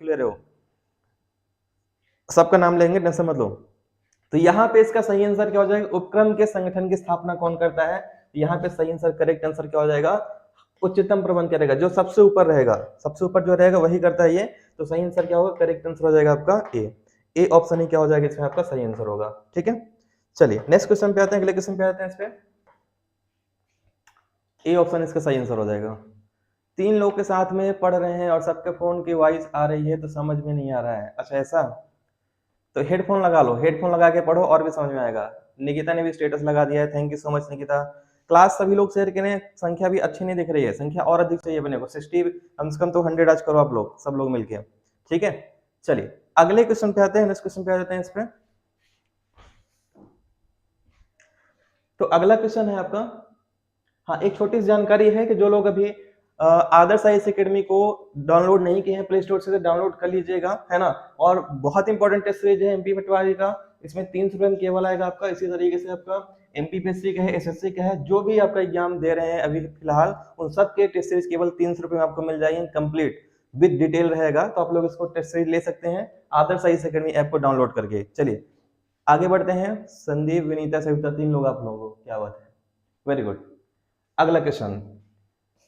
ले रहे हो, सबका नाम लेंगे, टेंशन मत लो। तो यहाँ पे इसका सही आंसर क्या हो जाएगा, उपक्रम के संगठन की स्थापना कौन करता है, यहाँ पे सही आंसर, करेक्ट आंसर क्या हो जाएगा, उच्चतम प्रबंध करेगा, जो सबसे ऊपर रहेगा, सबसे ऊपर जो रहेगा वही करता है ये। तो सही आंसर क्या होगा, करेक्ट आंसर हो जाएगा आपका ए ऑप्शन ही क्या हो जाएगा इसमें आपका सही आंसर होगा। ठीक है, चलिए नेक्स्ट क्वेश्चन पे आते हैं, अगले क्वेश्चन पे आते हैं। इस पे ए ऑप्शन इसका सही आंसर हो जाएगा। 3 लोग के साथ में पढ़ रहे हैं और सबके फोन की वॉइस आ रही है तो समझ में नहीं आ रहा है, अच्छा ऐसा, तो हेडफोन लगा लो, हेडफोन लगा के पढ़ो और भी समझ में आएगा। निकिता ने भी स्टेटस लगा दिया है, thank you so much Nikita. Class सभी लोग शेयर करें, संख्या भी अच्छी नहीं दिख रही है, संख्या और अधिक चाहिए अपने को, 60 कम से कम तो 100 आज करो आप लोग, सब लोग मिलके। ठीक है, चलिए अगले क्वेश्चन पे आते हैं, नेक्स्ट क्वेश्चन पे आ जाते हैं इस पे। तो अगला क्वेश्चन है आपका, हाँ एक छोटी सी जानकारी है कि जो लोग अभी आदर्श आईएएस एकेडमी को डाउनलोड नहीं किए हैं प्ले स्टोर से, डाउनलोड कर लीजिएगा, है ना। और बहुत इंपॉर्टेंट टेस्ट सीरीज है एमपी पटवारी का, इसमें 300 रुपये में केवल आएगा आपका। इसी तरीके से आपका एमपीपीएससी का है, एसएससी का है, जो भी आपका एग्जाम दे रहे हैं अभी फिलहाल, उन सब के टेस्ट सीरीज केवल 300 रुपये में आपको मिल जाएंगे, कंप्लीट विद डिटेल रहेगा। तो आप लोग इसको टेस्ट सीरीज ले सकते हैं आदर्श आईएएस एकेडमी ऐप को डाउनलोड करके। चलिए आगे बढ़ते हैं। संदीप, विनीता, सविता, 3 लोग आप लोगों को, क्या बात है, वेरी गुड। अगला क्वेश्चन,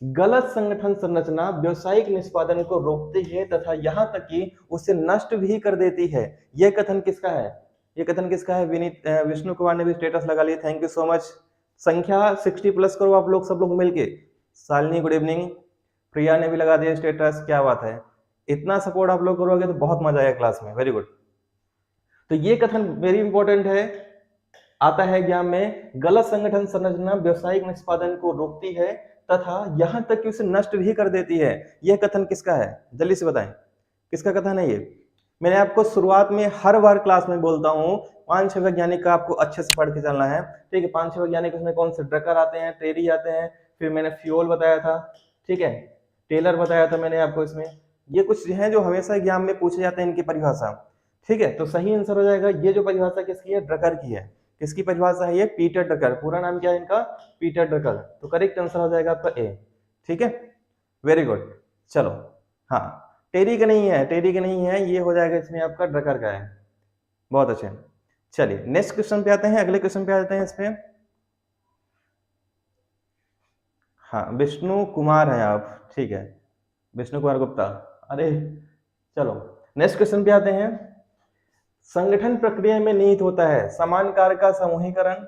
गलत संगठन संरचना व्यवसायिक निष्पादन को रोकती है तथा यहां तक कि उसे नष्ट भी कर देती है, यह कथन किसका है, यह कथन किसका है। विष्णु कुमार ने भी स्टेटस लगा लिया, थैंक यू सो मच। संख्या 60 प्लस करो आप लोग, सब लोग मिलके। शालिनी गुड इवनिंग, प्रिया ने भी लगा दिया स्टेटस, क्या बात है, इतना सपोर्ट आप लोग करोगे तो बहुत मजा आएगा क्लास में, वेरी गुड। तो ये कथन वेरी इंपॉर्टेंट है, आता है एग्जाम में, गलत संगठन संरचना व्यवसायिक निष्पादन को रोकती है तथा यहां तक कि उसे नष्ट भी कर देती है, यह कथन किसका है, जल्दी से बताएं किसका कथन है ये। मैंने आपको शुरुआत में हर बार क्लास में बोलता हूं 5-6 वैज्ञानिक का आपको अच्छे से पढ़ के चलना है। ठीक है, 5-6 वैज्ञानिक उसमें कौन से, ड्रकर आते हैं, टेरी आते हैं, फिर मैंने फ्यूल बताया था, ठीक है, टेलर बताया था मैंने आपको। इसमें ये कुछ हैं जो हमेशा एग्जाम में पूछे जाते हैं इनकी परिभाषा। ठीक है, तो सही आंसर हो जाएगा, ये जो परिभाषा किसकी है, ड्रकर की है। किसकी परिभाषा है ये, पीटर ड्रकर, पूरा नाम क्या है इनका, पीटर ड्रकर। तो करेक्ट आंसर हो जाएगा आपका ए। ठीक है, वेरी गुड। चलो हाँ, टेरी का नहीं है, टेरी का नहीं है, ये हो जाएगा इसमें आपका ड्रकर का है, बहुत अच्छे। चलिए नेक्स्ट क्वेश्चन पे आते हैं, अगले क्वेश्चन पे आते हैं इस पे। हाँ विष्णु कुमार है आप, ठीक है, विष्णु कुमार गुप्ता, अरे चलो नेक्स्ट क्वेश्चन पे आते हैं। संगठन प्रक्रिया में निहित होता है समान कार्य का समूहीकरण,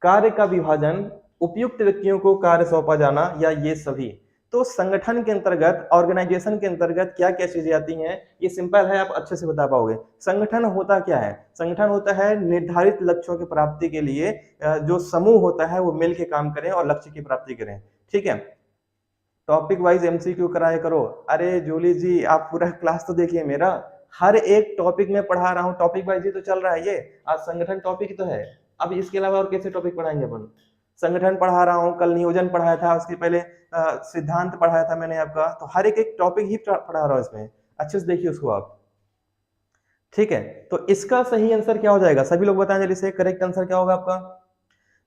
कार्य का विभाजन, उपयुक्त व्यक्तियों को कार्य सौंपा जाना, या ये सभी। तो संगठन के अंतर्गत, ऑर्गेनाइजेशन के अंतर्गत क्या क्या चीजें आती हैं, ये सिंपल है, आप अच्छे से बता पाओगे। संगठन होता क्या है, संगठन होता है निर्धारित लक्ष्यों की प्राप्ति के लिए जो समूह होता है वो मिल के काम करें और लक्ष्य की प्राप्ति करें। ठीक है, टॉपिक वाइज एमसीक्यू कराया करो। अरे जूली जी आप पूरा क्लास तो देखिए मेरा, हर एक टॉपिक में पढ़ा रहा हूँ, टॉपिक वाइज ही तो चल रहा है ये, आज संगठन टॉपिक तो है, अब इसके अलावा और कैसे टॉपिक पढ़ाएंगे अपन। संगठन पढ़ा रहा हूँ, कल नियोजन पढ़ाया था, उसके पहले सिद्धांत पढ़ाया था मैंने आपका, तो हर एक टॉपिक ही पढ़ा रहा हूँ इसमें, अच्छे से देखिए उसको आप। ठीक है, तो इसका सही आंसर क्या हो जाएगा, सभी लोग बताएं जल्दी से, करेक्ट आंसर क्या होगा आपका।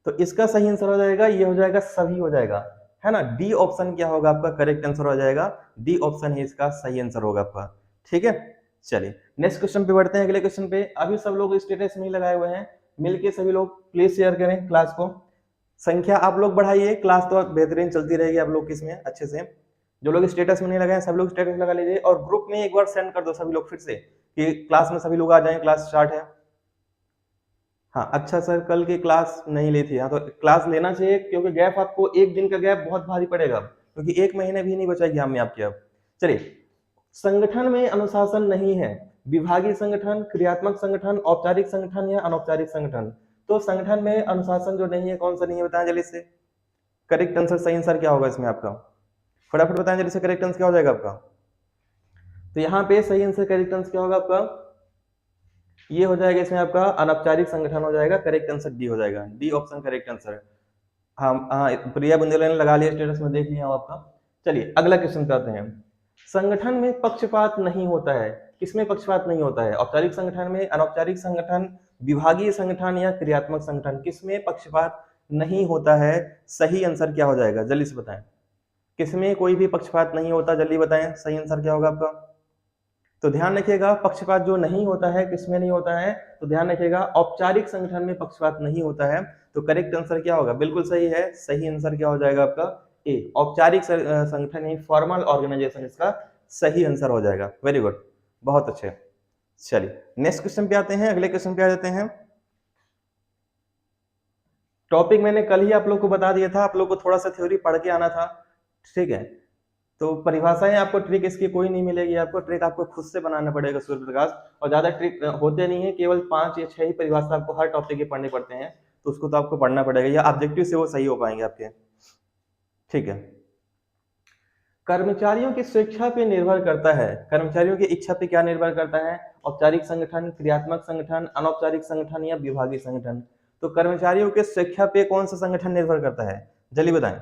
तो इसका सही आंसर हो जाएगा, ये हो जाएगा सभी हो जाएगा, है ना, डी ऑप्शन क्या होगा आपका करेक्ट आंसर हो जाएगा, डी ऑप्शन ही इसका सही आंसर होगा आपका। ठीक है, चलिए नेक्स्ट क्वेश्चन पे बढ़ते हैं, अगले क्वेश्चन पे। अभी सब लोग स्टेटस नहीं लगाए हुए हैं, मिलके सभी लोग प्लीज शेयर करें क्लास को, संख्या आप लोग बढ़ाइए, क्लास तो बेहतरीन चलती रहेगी आप लोग की इसमें अच्छे से। जो लोग स्टेटस में नहीं लगाए सब लोग स्टेटस लगा लीजिए, और ग्रुप में एक बार सेंड कर दो सभी लोग फिर से कि क्लास में सभी लोग आ जाएं, क्लास स्टार्ट है। हाँ अच्छा सर, कल की क्लास नहीं ली थी, हाँ तो क्लास लेना चाहिए, क्योंकि गैप आपको एक दिन का गैप बहुत भारी पड़ेगा, क्योंकि एक महीने भी नहीं बचा एग्जाम में आपके अब। चलिए, संगठन में अनुशासन नहीं है, विभागीय संगठन, क्रियात्मक संगठन, औपचारिक संगठन या अनौपचारिक संगठन। तो संगठन में अनुशासन जो नहीं है, कौन सा नहीं है बताएं जल्दी से, करेक्ट आंसर, सही आंसर क्या होगा इसमें आपका, फटाफट बताएं जल्दी से, करेक्ट आंसर क्या हो जाएगा आपका। तो यहाँ पे सही आंसर करेक्ट आंसर क्या होगा आपका, ये हो जाएगा इसमें आपका अनौपचारिक संगठन हो जाएगा, करेक्ट आंसर डी हो जाएगा, डी ऑप्शन करेक्ट आंसर। हाँ हाँ, प्रिया बुंदेला ने लगा लिया स्टेटस में, देख लिया आपका। चलिए अगला क्वेश्चन करते हैं। संगठन में पक्षपात नहीं होता है, किसमें पक्षपात नहीं होता है, औपचारिक संगठन में, अनौपचारिक संगठन, विभागीय संगठन या क्रियात्मक संगठन, किसमें पक्षपात नहीं होता है, सही आंसर क्या हो जाएगा जल्दी से बताएं, किसमें कोई भी पक्षपात नहीं होता, जल्दी बताएं सही आंसर क्या होगा आपका। तो ध्यान रखिएगा पक्षपात जो नहीं होता है किसमें नहीं होता है, तो ध्यान रखिएगा औपचारिक संगठन में पक्षपात नहीं होता है। तो करेक्ट आंसर क्या होगा, बिल्कुल सही है, सही आंसर क्या हो जाएगा आपका ए, औपचारिक संगठन ही फॉर्मल ऑर्गेनाइजेशन इसका सही आंसर हो जाएगा। वेरी गुड, बहुत अच्छे। चलिए नेक्स्ट क्वेश्चन पे आते हैं, अगले क्वेश्चन पे आ जाते हैं। टॉपिक मैंने कल ही आप लोग को बता दिया था, आप लोग को थोड़ा सा थ्योरी पढ़ के आना था, ठीक है। तो परिभाषाएं आपको ट्रिक इसकी कोई नहीं मिलेगी, आपको ट्रिक आपको खुद से बनाना पड़ेगा सूर्य प्रकाश, और ज्यादा ट्रिक होते नहीं है, केवल 5 या 6 ही परिभाषा आपको हर टॉपिक के पढ़ने पड़ते हैं, तो उसको तो आपको पढ़ना पड़ेगा, या ऑब्जेक्टिव से वो सही हो पाएंगे आपके, ठीक है। कर्मचारियों की स्वेच्छा पे निर्भर करता है, कर्मचारियों की इच्छा पे क्या निर्भर करता है, औपचारिक संगठन, क्रियात्मक संगठन, अनौपचारिक संगठन या विभागीय संगठन। तो कर्मचारियों के स्वेच्छा पे कौन सा संगठन निर्भर करता है, जल्दी बताएं,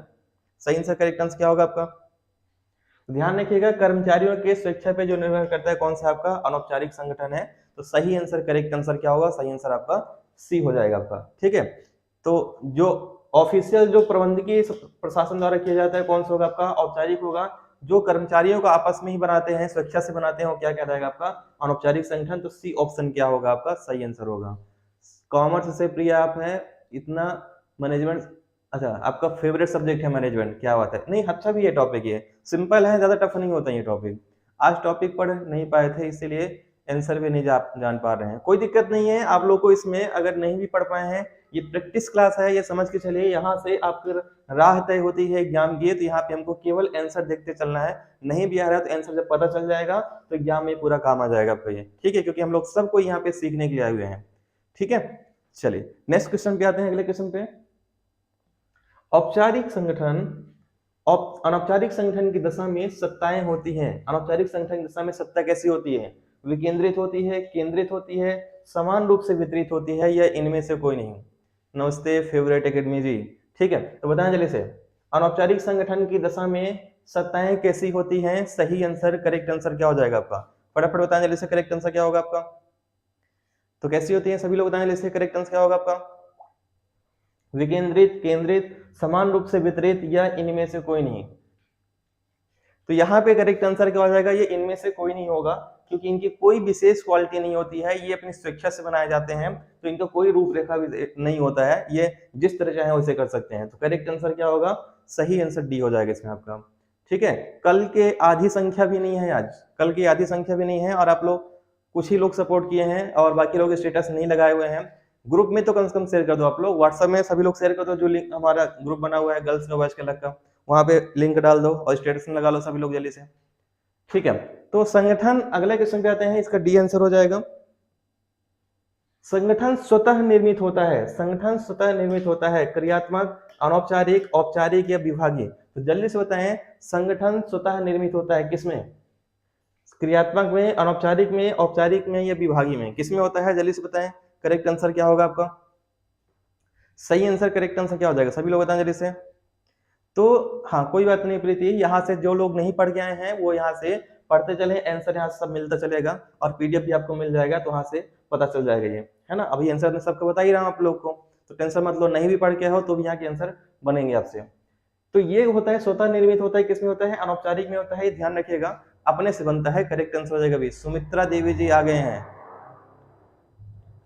सही आंसर करेक्ट आंसर क्या होगा आपका। ध्यान रखिएगा कर्मचारियों के स्वेच्छा पे जो निर्भर करता है कौन सा आपका अनौपचारिक संगठन है, तो सही आंसर करेक्ट आंसर क्या होगा, सही आंसर आपका सी हो जाएगा आपका, ठीक है। तो जो ऑफिशियल जो प्रबंधकीय प्रशासन द्वारा किया जाता है कौन सा होगा आपका, औपचारिक होगा। जो कर्मचारियों को आपस में ही बनाते हैं, स्वेच्छा से बनाते हैं, वो क्या कहलाएगा आपका अनौपचारिक संगठन। तो सी ऑप्शन क्या होगा आपका सही आंसर होगा। कॉमर्स से प्रिय आप हैं इतना, मैनेजमेंट, अच्छा आपका फेवरेट सब्जेक्ट है मैनेजमेंट, क्या बात है। नहीं अच्छा भी ये टॉपिक, ये सिंपल है, ज्यादा टफ नहीं होता ये टॉपिक। आज टॉपिक पढ़ नहीं पाए थे इसीलिए आंसर भी नहीं जान पा रहे हैं, कोई दिक्कत नहीं है आप लोग को इसमें, अगर नहीं भी पढ़ पाए हैं ये प्रैक्टिस क्लास है, ये समझ के चलिए, यहाँ से आपकी राह तय होती है एग्जाम की। तो यहाँ पे हमको केवल आंसर देखते चलना है, नहीं भी आ रहा तो आंसर जब पता चल जाएगा तो एग्जाम में पूरा काम आ जाएगा आपको ये, ठीक है, क्योंकि हम लोग सबको यहाँ पे सीखने के लिए आए हुए हैं, ठीक है। चलिए नेक्स्ट क्वेश्चन पे आते हैं, अगले क्वेश्चन पे। औपचारिक संगठन, अनौपचारिक संगठन की दशा में सत्ताएं होती हैं। अनौपचारिक संगठन की दशा में सत्ता कैसी होती है, विकेंद्रित होती है, केंद्रित होती है, समान रूप से वितरित होती है, या इनमें से कोई नहीं। नमस्ते फेवरेट एकेडमी जी, ठीक है। तो बताएं जल्दी से, अनौपचारिक संगठन की दशा में सत्ताएं कैसी होती हैं, सही आंसर करेक्ट आंसर क्या हो जाएगा आपका, फटाफट बताएं जल्दी से, करेक्ट आंसर क्या होगा आपका। तो कैसी होती है सभी लोग बताएं जल्दी से, करेक्ट आंसर क्या होगा आपका, विकेंद्रित, केंद्रित, समान रूप से वितरित, या इनमें से कोई नहीं। तो यहाँ पे करेक्ट आंसर क्या हो जाएगा, ये इनमें से कोई नहीं होगा, क्योंकि इनकी कोई विशेष क्वालिटी नहीं होती है, ये अपनी स्वेच्छा से बनाए जाते हैं, तो इनका कोई रूपरेखा भी नहीं होता है, ये जिस तरह चाहे वैसे कर सकते हैं। तो करेक्ट आंसर क्या होगा, सही आंसर डी हो जाएगा इसमें आपका, ठीक है। कल के आधी संख्या भी नहीं है, आज कल की आधी संख्या भी नहीं है, और आप लोग कुछ ही लोग सपोर्ट किए हैं और बाकी लोग स्टेटस नहीं लगाए हुए हैं। ग्रुप में तो कम से कम शेयर कर दो आप लोग, व्हाट्सएप में सभी लोग शेयर कर दो, जो लिंक हमारा ग्रुप बना हुआ है गर्ल्स का बॉयज का अलग का, वहां पे लिंक डाल दो और स्टेटस में लगा लो सभी लोग जल्दी से, ठीक है। तो संगठन, अगले क्वेश्चन पे आते हैं, इसका डी आंसर हो जाएगा। संगठन स्वतः निर्मित होता है, संगठन स्वतः निर्मित होता है, क्रियात्मक, अनौपचारिक, औपचारिक या विभागीय। तो जल्दी से बताएं, संगठन स्वतः निर्मित होता है किसमें, क्रियात्मक में, अनौपचारिक में, औपचारिक में या विभागीय में, किसमें होता है, जल्दी से बताएं करेक्ट आंसर क्या होगा आपका, सही आंसर करेक्ट आंसर क्या हो जाएगा, सभी लोग बताएं जल्दी से। तो हाँ कोई बात नहीं प्रीति, यहाँ से जो लोग नहीं पढ़ के आए हैं वो यहाँ से पढ़ते चले, आंसर यहाँ से सब मिलता चलेगा, और पीडीएफ भी आपको मिल जाएगा, तो वहां से पता चल जाएगा ये, है ना। अभी आंसर मैं सबको बता ही रहा हूँ आप लोग को, तो टेंशन मत लो, नहीं भी पढ़ के हो तो भी यहाँ के आंसर बनेंगे आपसे। तो ये होता है स्वतः निर्मित होता है, किसमें होता है, अनौपचारिक में होता है, ध्यान रखिएगा, अपने से बनता है, करेक्ट आंसर हो जाएगा भी। सुमित्रा देवी जी आ गए हैं,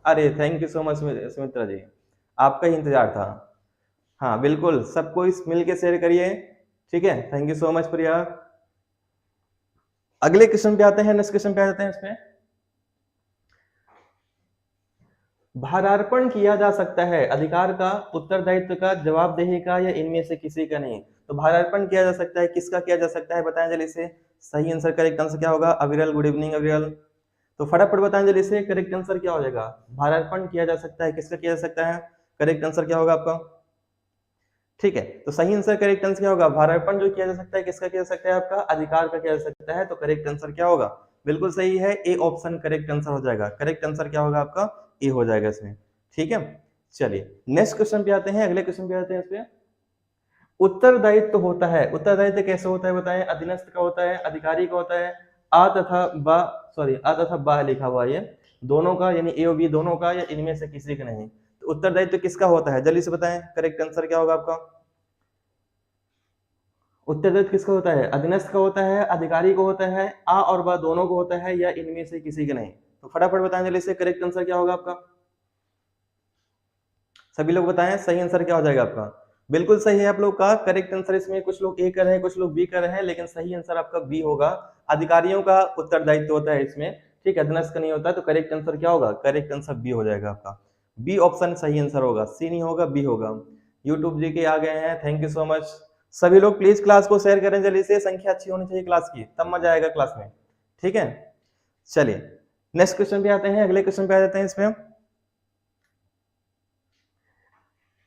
अरे thank you so much Sumitra ji, आपका ही इंतजार था। हाँ बिल्कुल, सबको इस मिल के शेयर करिए, ठीक है, थैंक यू सो मच प्रिया। अगले क्वेश्चन पे आते हैं, नेक्स्ट क्वेश्चन पे आ जाते हैं। इसमें भारार्पण किया जा सकता है, अधिकार का, उत्तरदायित्व का, जवाबदेही का, या इनमें से किसी का नहीं। तो भारार्पण किया जा सकता है, किसका किया जा सकता है, बताएं जल्दी से, सही आंसर करेक्ट आंसर क्या होगा, अविरल, गुड इवनिंग अविरल। तो फटाफट बताएं जल्दी से, करेक्ट आंसर क्या हो जाएगा, भारार्पण किया जा सकता है, किसका किया जा सकता है, करेक्ट आंसर क्या होगा आपका, ठीक है। तो सही आंसर करेक्ट आंसर क्या होगा, भारार्पण जो किया जा सकता है किसका किया जा सकता है, आपका अधिकार का किया जा सकता है। तो करेक्ट आंसर क्या होगा, बिल्कुल सही है, ए ऑप्शन करेक्ट आंसर हो जाएगा, करेक्ट आंसर क्या होगा आपका, ए हो जाएगा इसमें, ठीक है। चलिए नेक्स्ट क्वेश्चन पे आते हैं, अगले क्वेश्चन पे आते हैं। इसमें उत्तरदायित्व होता है, उत्तरदायित्व कैसे होता है बताएं, अधीनस्थ का होता है, अधिकारी का होता है, आ तथा बा, सॉरी आ तथा बा लिखा हुआ ये दोनों का, यानी ए और बी दोनों का, या इनमें से किसी का नहीं। तो उत्तरदायित्व किसका होता है, जल्दी से बताएं करेक्ट आंसर क्या होगा आपका, उत्तरदायित्व किसका होता है? अधीनस्थ का होता है, अधिकारी को होता है, आ और बा दोनों को होता है, या इनमें से किसी के नहीं? तो फटाफट बताएं जल्दी से, करेक्ट आंसर क्या होगा आपका? सभी लोग बताएं सही आंसर क्या हो जाएगा आपका? बिल्कुल सही है आप लोग का करेक्ट आंसर। इसमें कुछ लोग ए कर रहे हैं, कुछ लोग बी कर रहे हैं, लेकिन सही आंसर आपका बी होगा। अधिकारियों का उत्तरदायित्व होता है इसमें, ठीक है, अधीनस्थ का नहीं होता। तो करेक्ट आंसर क्या होगा? करेक्ट आंसर बी हो जाएगा आपका। बी ऑप्शन सही आंसर होगा, सी नहीं होगा, बी होगा। यूट्यूब जी के आ गए हैं, थैंक यू सो मच। सभी लोग प्लीज क्लास को शेयर करें जल्दी से, संख्या अच्छी होनी चाहिए क्लास की, तब मजा आएगा क्लास में, ठीक है। चलिए नेक्स्ट क्वेश्चन पे आते हैं, अगले क्वेश्चन पे आ जाते हैं। इसमें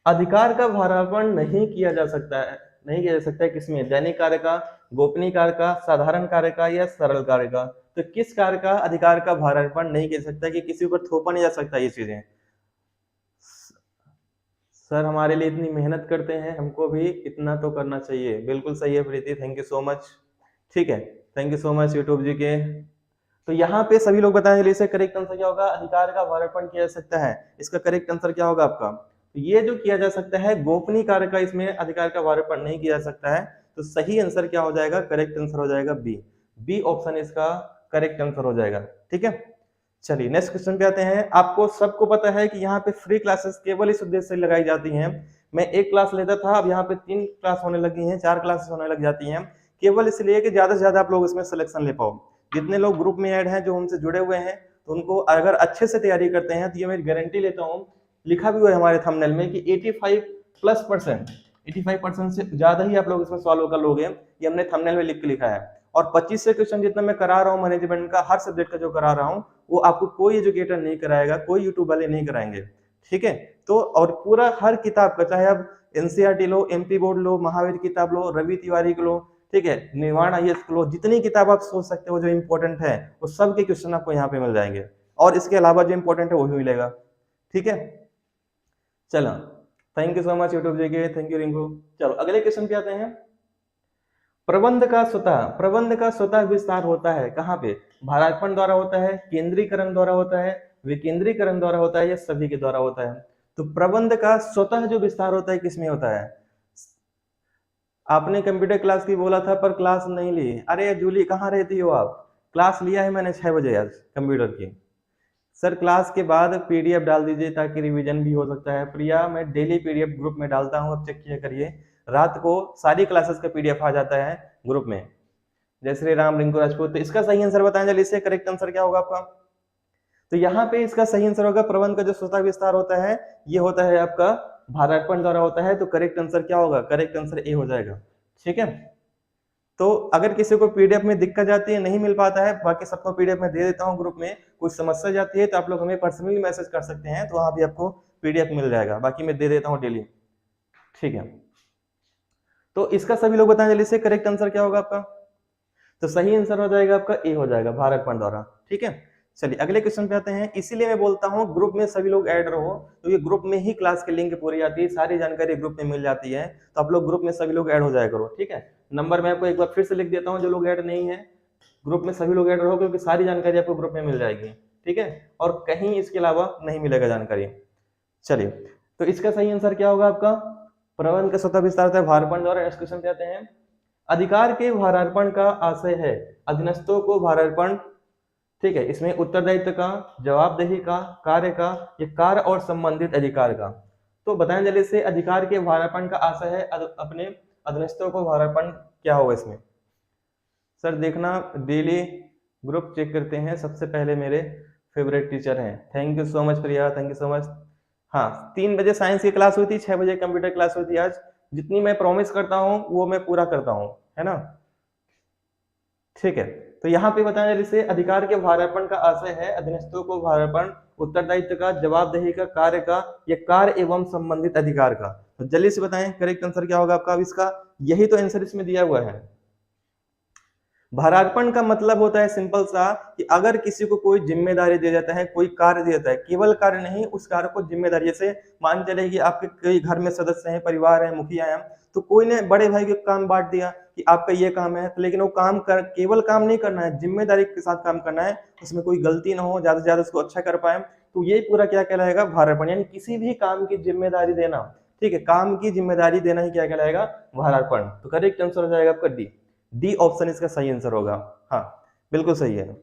अधिकार का भारापण नहीं किया जा सकता है, नहीं किया जा सकता है किसमें? दैनिक कार्य का, गोपनीय कार्य का, साधारण कार्य का, या सरल कार्य का? तो किस कार्य का अधिकार का भारापण नहीं किया जा सकता, कि किसी ऊपर थोपा नहीं जा सकता ये चीजें? सर हमारे लिए इतनी मेहनत करते हैं, हमको भी इतना तो करना चाहिए। बिल्कुल सही है Preeti, thank you so much, ठीक है, thank you so much YouTube ji के। तो यहाँ पे सभी लोग बताएं जल्दी से, करेक्ट आंसर क्या होगा? अधिकार का भारापण किया जा सकता है, इसका करेक्ट आंसर क्या होगा आपका? तो ये जो किया जा सकता है गोपनीय कार्य का, इसमें अधिकार का भारापण नहीं किया जा सकता है। तो सही आंसर क्या हो जाएगा? करेक्ट आंसर हो जाएगा बी। बी ऑप्शन इसका करेक्ट आंसर हो जाएगा, ठीक है। चलिए नेक्स्ट क्वेश्चन पे आते हैं। आपको सबको पता है कि यहाँ पे फ्री क्लासेस केवल इस उद्देश्य से लगाई जाती हैं। मैं एक क्लास लेता था, अब यहाँ पे 3 क्लास होने लगी हैं, 4 क्लासेस होने लग जाती हैं, केवल इसलिए कि ज्यादा से ज्यादा आप लोग इसमें सिलेक्शन ले पाओ। जितने लोग ग्रुप में ऐड हैं, जो हमसे जुड़े हुए हैं, तो उनको अगर अच्छे से तैयारी करते हैं, तो ये मैं गारंटी लेता हूँ, लिखा भी हुआ है हमारे थंबनेल में कि 85% से ज्यादा ही आप लोग इसमें सॉल्व कर लोगे, ये हमने थंबनेल में लिख के लिखा है। और 25 से क्वेश्चन जितना मैं करा रहा हूँ मैनेजमेंट का, हर सब्जेक्ट का जो करा रहा हूँ, वो आपको कोई एजुकेटर नहीं कराएगा, कोई यूट्यूब वाले नहीं कराएंगे, ठीक है। तो और पूरा हर किताब का, चाहे आप एनसीईआरटी लो, एमपी बोर्ड लो, महावीर किताब लो, रवि तिवारी को लो, ठीक है, निर्वाण आईएएस को लो, जितनी किताब आप सोच सकते हो जो इंपॉर्टेंट है, वो सब के क्वेश्चन आपको यहाँ पे मिल जाएंगे, और इसके अलावा जो इंपॉर्टेंट है वो भी मिलेगा, ठीक है। चलो thank you so much YouTube ji के, थैंक यू रिंकू। चलो अगले क्वेश्चन पे आते हैं। प्रबंध का स्वतः विस्तार होता है कहाँ पे? भारापण द्वारा होता है, केंद्रीकरण द्वारा होता है, विकेंद्रीकरण द्वारा होता है, या सभी के द्वारा होता है? तो प्रबंध का स्वतः जो विस्तार होता है किसमें होता है? आपने कंप्यूटर क्लास की बोला था पर क्लास नहीं ली। अरे जूली कहाँ रहती हो आप? क्लास लिया है मैंने 6 बजे आज कंप्यूटर की। सर क्लास के बाद पीडीएफ डाल दीजिए ताकि रिवीजन भी हो सकता है। प्रिया मैं डेली पीडीएफ ग्रुप में डालता हूँ, अब चेक किया करिए, रात को सारी क्लासेस का पीडीएफ आ जाता है ग्रुप में। जय श्री राम रिंकू राजपूत। तो इसका सही आंसर बताएं जल्दी से, करेक्ट आंसर क्या होगा आपका? तो यहाँ पे इसका सही आंसर होगा, प्रबंध का जो स्वतः विस्तार होता है ये होता है आपका भारापण द्वारा होता है। तो करेक्ट आंसर क्या होगा? करेक्ट आंसर ए हो जाएगा, ठीक है। तो अगर किसी को पीडीएफ में दिक्कत जाती है, नहीं मिल पाता है, बाकी सबको पीडीएफ में दे देता हूँ ग्रुप में, कुछ समस्या जाती है तो आप लोग हमें पर्सनली मैसेज कर सकते हैं, तो वहां भी आपको पीडीएफ मिल जाएगा, बाकी मैं दे देता हूँ डेली, ठीक है। तो इसका सभी लोग बताएं जल्दी से, करेक्ट आंसर क्या होगा आपका? तो सही आंसर हो जाएगा आपका ए हो जाएगा, भारापण द्वारा, ठीक है। चलिए अगले क्वेश्चन पे आते हैं। इसीलिए मैं बोलता हूँ ग्रुप में सभी लोग ऐड रहो, तो ये ग्रुप में ही क्लास की लिंक पूरी आती है, सारी जानकारी ग्रुप में मिल जाती है, तो आप लोग ग्रुप में सभी लोग ऐड हो जाया करो, ठीक है। नंबर मैं आपको एक बार फिर से लिख देता हूँ, जो लोग ऐड नहीं है ग्रुप में सभी लोग ऐड रहो, क्योंकि सारी जानकारी आपको ग्रुप में मिल जाएगी, ठीक है, और कहीं इसके अलावा नहीं मिलेगा जानकारी। चलिए तो इसका सही आंसर क्या होगा आपका? प्रबंध का स्वतः विस्तार होता है भारापण द्वारा। नेक्स्ट क्वेश्चन पे आते हैं। अधिकार के भारापण का आशय है अधीनस्थों को भारापण, ठीक है, इसमें उत्तरदायित्व का, जवाबदेही का, कार्य का, या कार्य और संबंधित अधिकार का? तो बताएं जल्दी से, अधिकार के भारापण का आशय है अपने अधीनस्थों को भारापण क्या होगा इसमें? सर देखना डेली ग्रुप चेक करते हैं, सबसे पहले मेरे फेवरेट टीचर हैं, thank you so much Priya, thank you so much. हाँ 3 बजे साइंस की क्लास हुई थी, 6 बजे कंप्यूटर क्लास हुई थी आज। जितनी मैं प्रॉमिस करता हूँ वो मैं पूरा करता हूँ, है ना, ठीक है। तो यहाँ पे बताया जैसे अधिकार के भारापण का आशय है अधीनस्थों को भारापण उत्तरदायित्व का, जवाबदेही का, कार्य का, या कार्य एवं संबंधित अधिकार का? तो जल्दी से बताएं करेक्ट आंसर क्या होगा आपका? अब इसका यही तो आंसर इसमें दिया हुआ है। भारापण का मतलब होता है सिंपल सा कि अगर किसी को कोई जिम्मेदारी दे जाता है, कोई कार्य दे जाता है, केवल कार्य नहीं, उस कार्य को जिम्मेदारी, जैसे मान चले कि आपके कई घर में सदस्य हैं, परिवार है, मुखिया हैं, तो कोई ने बड़े भाई को काम बांट दिया कि आपका ये काम है, लेकिन वो काम कर, केवल काम नहीं करना है, जिम्मेदारी के साथ काम करना है, उसमें कोई गलती ना हो, ज्यादा से ज्यादा उसको अच्छा कर पाए, तो ये पूरा क्या कहलाएगा? भारापण। यानी किसी भी काम की जिम्मेदारी देना, ठीक है, काम की जिम्मेदारी देना ही क्या कहलाएगा, भारार्पण। तो करेक्ट आंसर हो जाएगा आपका डी, डी ऑप्शन इसका सही आंसर होगा। हाँ बिल्कुल सही है।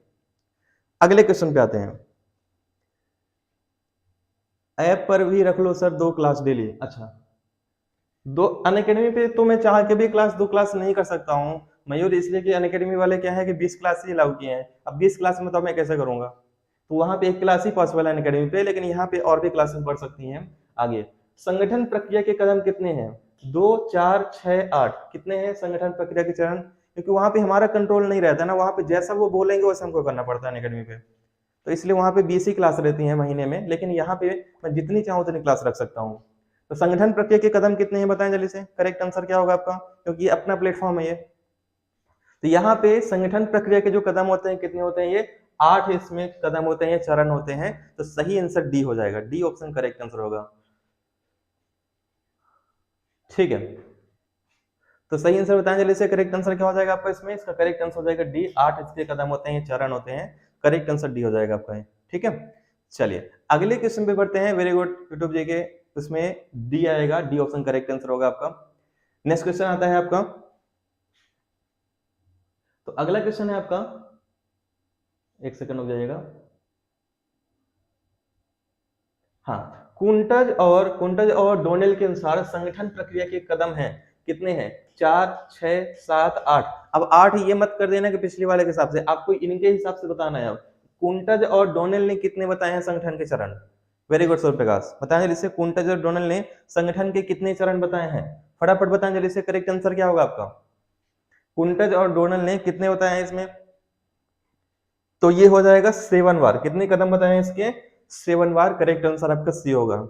अगले क्वेश्चन पे आते हैं। ऐप पर भी रख लो सर 2 क्लास डेली। अच्छा, दो अनअकैडमी पे तो मैं चाह के भी 2 क्लास नहीं कर सकता हूँ मयूर, इसलिए कि अनअकैडमी वाले क्या है कि 20 क्लास ही अलाउ किए हैं। अब 20 क्लास में तो मैं कैसे करूंगा, तो वहां पे 1 क्लास ही पॉसिबल है अनअकैडमी पे, लेकिन यहाँ पे और भी क्लासेस बढ़ सकती हैं आगे। संगठन प्रक्रिया के कदम कितने हैं, 2, 4, 6, 8, कितने हैं संगठन प्रक्रिया के चरण, क्योंकि वहां पे हमारा कंट्रोल नहीं रहता ना, वहां पे जैसा वो बोलेंगे वैसा हमको करना पड़ता है अनअकैडमी पे। तो इसलिए वहां पे 20 ही क्लास रहती है महीने में, लेकिन यहाँ पे मैं जितनी चाहूँ उतनी क्लास रख सकता हूँ। तो संगठन प्रक्रिया के कदम कितने हैं बताएं जल्दी से, करेक्ट आंसर क्या होगा आपका, क्योंकि ये अपना प्लेटफॉर्म है ये। तो यहाँ पे संगठन प्रक्रिया के जो कदम होते हैं कितने होते हैं, ये 8 इसमें कदम होते हैं, चरण होते हैं। तो सही आंसर डी हो जाएगा, डी ऑप्शन करेक्ट आंसर होगा। ठीक है, तो सही आंसर बताएं जल्दी से, करेक्ट आंसर क्या हो जाएगा आपका इसमें, इसका करेक्ट आंसर हो जाएगा डी, 8 इसके कदम होते हैं, चरण होते हैं, करेक्ट आंसर डी हो जाएगा आपका। ठीक है, चलिए अगले क्वेश्चन पे बढ़ते हैं। वेरी गुड यूट्यूब जी के, उसमें डी आएगा, डी ऑप्शन करेक्ट आंसर होगा आपका। नेक्स्ट क्वेश्चन आता है आपका, तो अगला क्वेश्चन है आपका, एक सेकंड रुक जाइएगा। हाँ, कुंटज और डोनेल के अनुसार संगठन प्रक्रिया के कदम हैं कितने हैं, 4, 6, 7, 8। अब 8 ये मत कर देना कि पिछले वाले के हिसाब से, आपको इनके हिसाब से बताना है। अब कुंटज और डोनेल ने कितने बताए हैं संगठन के चरण, वेरी गुड सूर्य प्रकाश, बताएं जल्दी से, कुंटज और डोनेल ने संगठन के कितने चरण बताए हैं, फटाफट बताएं जल्दी से, करेक्ट आंसर क्या होगा आपका। कुंटज और डोनेल ने कितने बताए हैं इसमें, तो ये हो जाएगा 7 बार। कितने कदम बताए हैं इसके, 7 बार, करेक्ट आंसर आपका सी होगा।